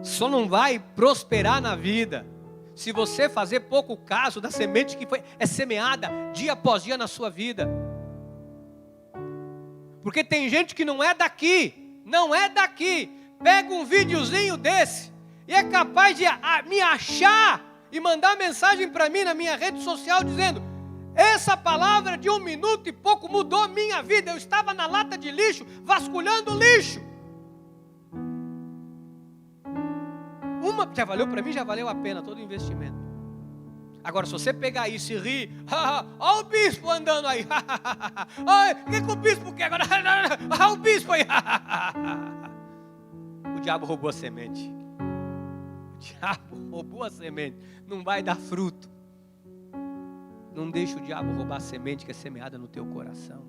Só não vai prosperar na vida se você fazer pouco caso da semente que é semeada dia após dia na sua vida. Porque tem gente que não é daqui, pega um videozinho desse e é capaz de me achar e mandar mensagem para mim na minha rede social dizendo: essa palavra de 1 minuto e pouco mudou minha vida. Eu estava na lata de lixo, vasculhando lixo. Já valeu para mim, já valeu a pena todo o investimento. Agora, se você pegar isso e rir, olha o bispo andando aí. O que o bispo quer agora? Olha o bispo aí. O diabo roubou a semente. Não vai dar fruto. Não deixe o diabo roubar a semente que é semeada no teu coração.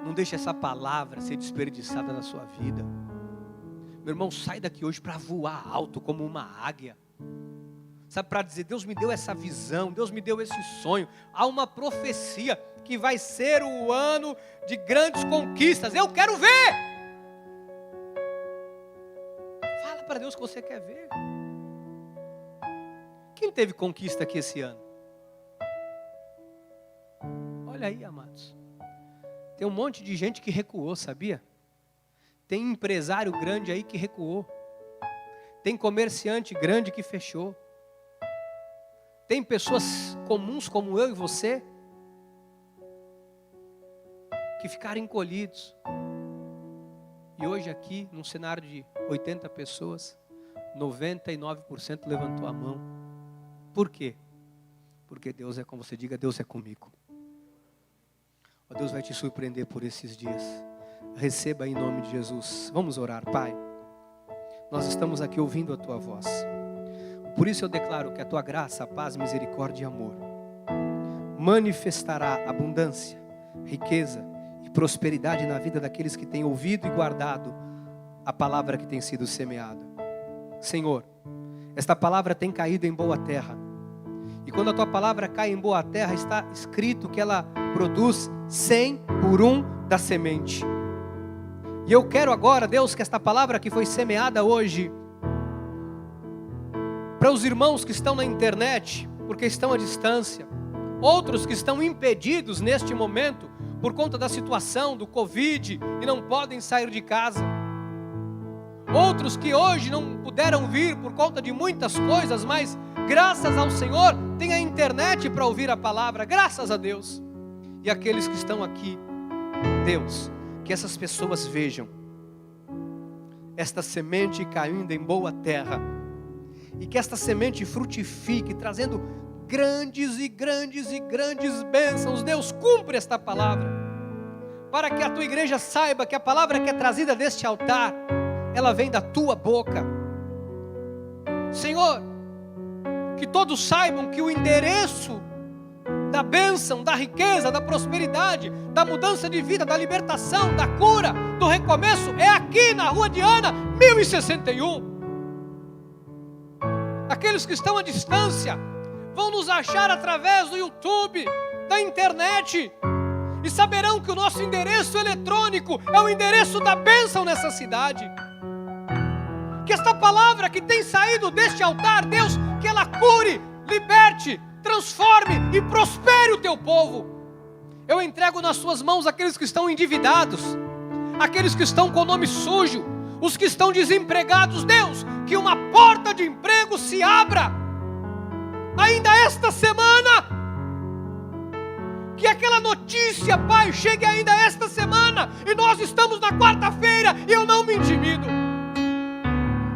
Não deixe essa palavra ser desperdiçada na sua vida. Meu irmão, sai daqui hoje para voar alto como uma águia. Sabe, para dizer, Deus me deu essa visão, Deus me deu esse sonho. Há uma profecia que vai ser o ano de grandes conquistas. Eu quero ver. Fala para Deus que você quer ver. Quem teve conquista aqui esse ano? Olha aí, amados. Tem um monte de gente que recuou, sabia? Tem empresário grande aí que recuou. Tem comerciante grande que fechou. Tem pessoas comuns como eu e você que ficaram encolhidos. E hoje aqui, num cenário de 80 pessoas, 99% levantou a mão. Por quê? Porque Deus é com você. Diga, Deus é comigo. Deus vai te surpreender por esses dias. Receba em nome de Jesus. Vamos orar, Pai. Nós estamos aqui ouvindo a Tua voz. Por isso eu declaro que a Tua graça, paz, misericórdia e amor manifestará abundância, riqueza e prosperidade na vida daqueles que têm ouvido e guardado a palavra que tem sido semeada. Senhor, esta palavra tem caído em boa terra. E quando a Tua palavra cai em boa terra, está escrito que ela produz 100 por 1 da semente. E eu quero agora, Deus, que esta palavra que foi semeada hoje, para os irmãos que estão na internet, porque estão à distância, outros que estão impedidos neste momento, por conta da situação do Covid, e não podem sair de casa, outros que hoje não puderam vir por conta de muitas coisas, mas graças ao Senhor, tem a internet para ouvir a palavra, graças a Deus. E aqueles que estão aqui, Deus, que essas pessoas vejam esta semente caindo em boa terra, e que esta semente frutifique, trazendo grandes bênçãos. Deus, cumpre esta palavra, para que a Tua igreja saiba que a palavra que é trazida deste altar, ela vem da Tua boca. Senhor, que todos saibam que o endereço da bênção, da riqueza, da prosperidade, da mudança de vida, da libertação, da cura, do recomeço, é aqui na Rua Diana, 1061. Aqueles que estão à distância vão nos achar através do YouTube, da internet, e saberão que o nosso endereço eletrônico é o endereço da bênção nessa cidade. Que esta palavra que tem saído deste altar, Deus, que ela cure, liberte, transforme e prospere o Teu povo. Eu entrego nas Suas mãos aqueles que estão endividados, aqueles que estão com o nome sujo, os que estão desempregados. Deus, que uma porta de emprego algo se abra, ainda esta semana, que aquela notícia, Pai, chegue ainda esta semana, e nós estamos na quarta-feira, e eu não me intimido,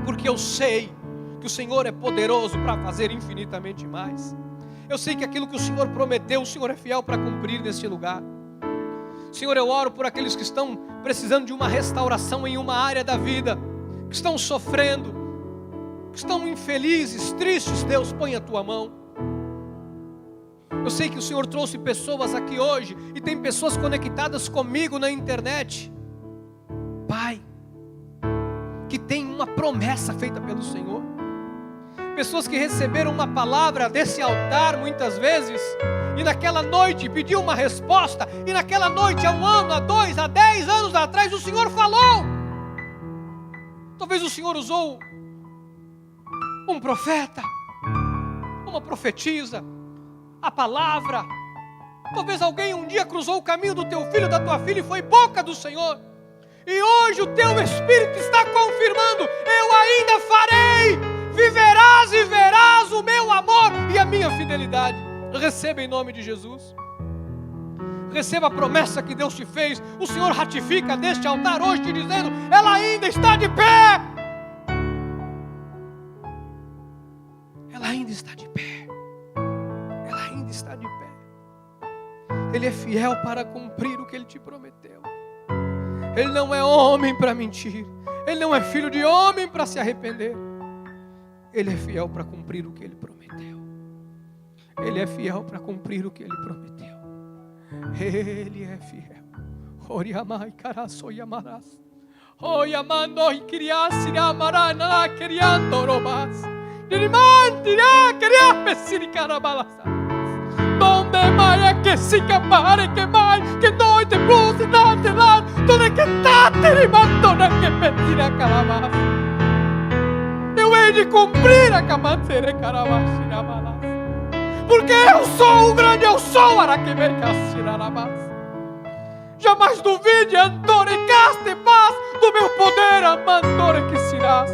porque eu sei que o Senhor é poderoso para fazer infinitamente mais. Eu sei que aquilo que o Senhor prometeu, o Senhor é fiel para cumprir neste lugar. Senhor, eu oro por aqueles que estão precisando de uma restauração em uma área da vida, que estão sofrendo, que estão infelizes, tristes. Deus, põe a tua mão. Eu sei que o Senhor trouxe pessoas aqui hoje, e tem pessoas conectadas comigo na internet, Pai, que tem uma promessa feita pelo Senhor, pessoas que receberam uma palavra desse altar muitas vezes, e naquela noite pediu uma resposta, e naquela noite, há 1 ano, há 2, há 10 anos atrás, o Senhor falou. Talvez o Senhor usou um profeta, uma profetisa, a palavra. Talvez alguém um dia cruzou o caminho do teu filho, da tua filha, e foi boca do Senhor. E hoje o teu Espírito está confirmando: eu ainda farei, viverás e verás o meu amor e a minha fidelidade. Receba em nome de Jesus. Receba a promessa que Deus te fez. O Senhor ratifica deste altar hoje, te dizendo: ela ainda está de pé. Ela ainda está de pé. Ela ainda está de pé. Ele é fiel para cumprir o que Ele te prometeu. Ele não é homem para mentir. Ele não é filho de homem para se arrepender. Ele é fiel para cumprir o que Ele prometeu. Ele é fiel para cumprir o que Ele prometeu. Ele é fiel. Oriamai caraçoiamarás. Oiamandoi criasiramarana criando robas. Dirimantirá criapesiricarabalas. Donde mai che si capare che mai che noi te pusi nate là dove che tate rimandona che petira caravas. Eu hei de cumprir a camatere caravas balas. Porque eu sou o grande, eu sou araqueme cassirarabas. Jamais duvide, Antore, caste paz do meu poder, Amandore que serás.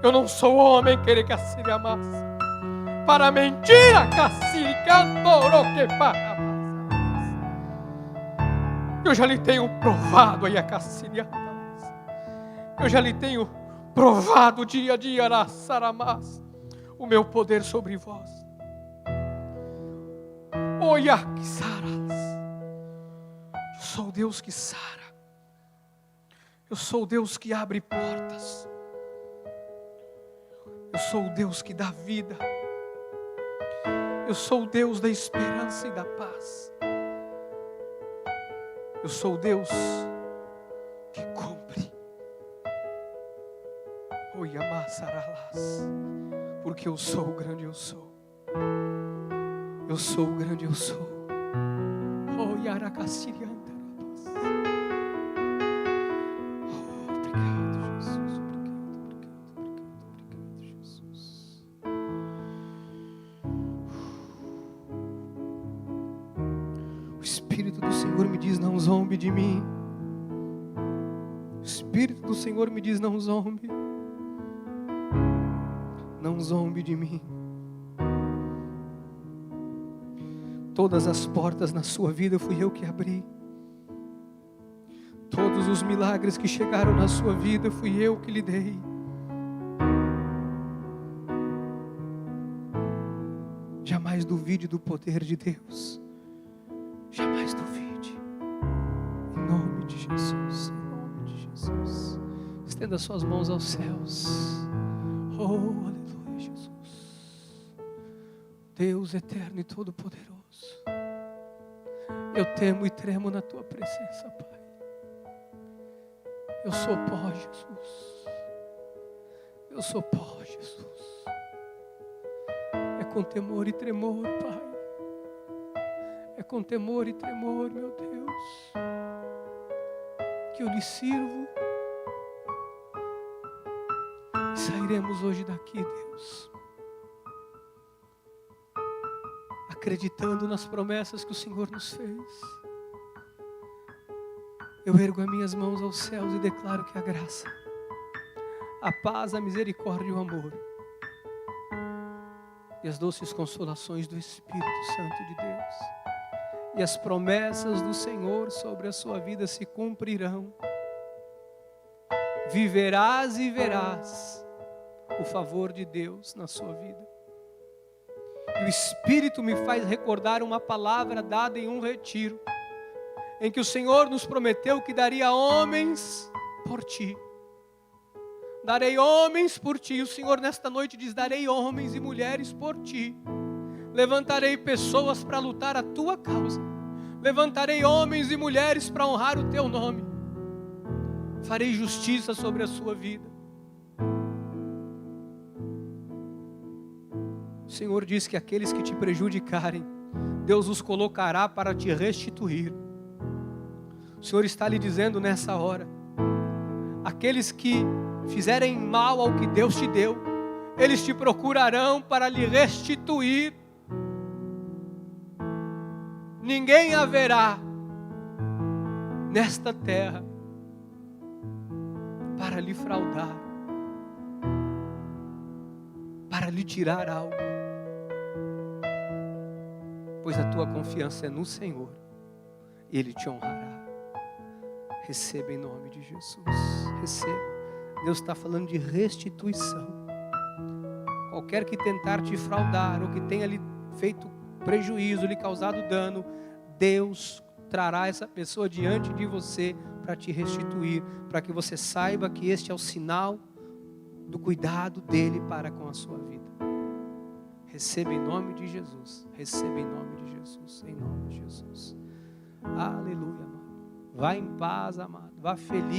Eu não sou homem que ele cassiramas. Para mentira, cassiri cantoro que para. Eu já lhe tenho provado aí a cassiriamas. Eu já lhe tenho provado dia a dia, Araçaramas, o meu poder sobre vós. Oia que saras. Eu sou o Deus que sara. Eu sou o Deus que abre portas. Eu sou o Deus que dá vida. Eu sou o Deus da esperança e da paz. Eu sou o Deus que cumpre. Oia massaralas. Porque eu sou o grande eu sou. Eu sou o grande eu sou. Oh, Yaracaciriantarabas. Oh, obrigado, Jesus. Obrigado, Jesus. O Espírito do Senhor me diz: não zombe de mim. O Espírito do Senhor me diz: não zombe. Não zombe de mim. Todas as portas na sua vida fui eu que abri. Todos os milagres que chegaram na sua vida fui eu que lhe dei. Jamais duvide do poder de Deus. Jamais duvide. Em nome de Jesus. Em nome de Jesus. Estenda suas mãos aos céus. Oh, aleluia, Jesus. Deus eterno e todo-poderoso. Eu temo e tremo na tua presença, Pai. Eu sou pó, Jesus. Eu sou pó, Jesus. É com temor e tremor, Pai. É com temor e tremor, meu Deus, que eu lhe sirvo. E sairemos hoje daqui, Deus, acreditando nas promessas que o Senhor nos fez. Eu ergo as minhas mãos aos céus e declaro que a graça, a paz, a misericórdia e o amor e as doces consolações do Espírito Santo de Deus. E as promessas do Senhor sobre a sua vida se cumprirão. Viverás e verás o favor de Deus na sua vida. E o Espírito me faz recordar uma palavra dada em um retiro, em que o Senhor nos prometeu que daria homens por ti. Darei homens por ti. O Senhor nesta noite diz: darei homens e mulheres por ti. Levantarei pessoas para lutar a tua causa. Levantarei homens e mulheres para honrar o teu nome. Farei justiça sobre a sua vida. O Senhor diz que aqueles que te prejudicarem, Deus os colocará para te restituir. O Senhor está lhe dizendo nessa hora: aqueles que fizerem mal ao que Deus te deu, eles te procurarão para lhe restituir. Ninguém haverá nesta terra para lhe fraudar, para lhe tirar algo, pois a tua confiança é no Senhor, Ele te honrará. Receba em nome de Jesus, receba. Deus está falando de restituição. Qualquer que tentar te fraudar, ou que tenha lhe feito prejuízo, lhe causado dano, Deus trará essa pessoa diante de você para te restituir, para que você saiba que este é o sinal do cuidado dele para com a sua vida. Receba em nome de Jesus, receba em nome de Jesus, em nome de Jesus. Aleluia, amado. Vá em paz, amado, vá feliz.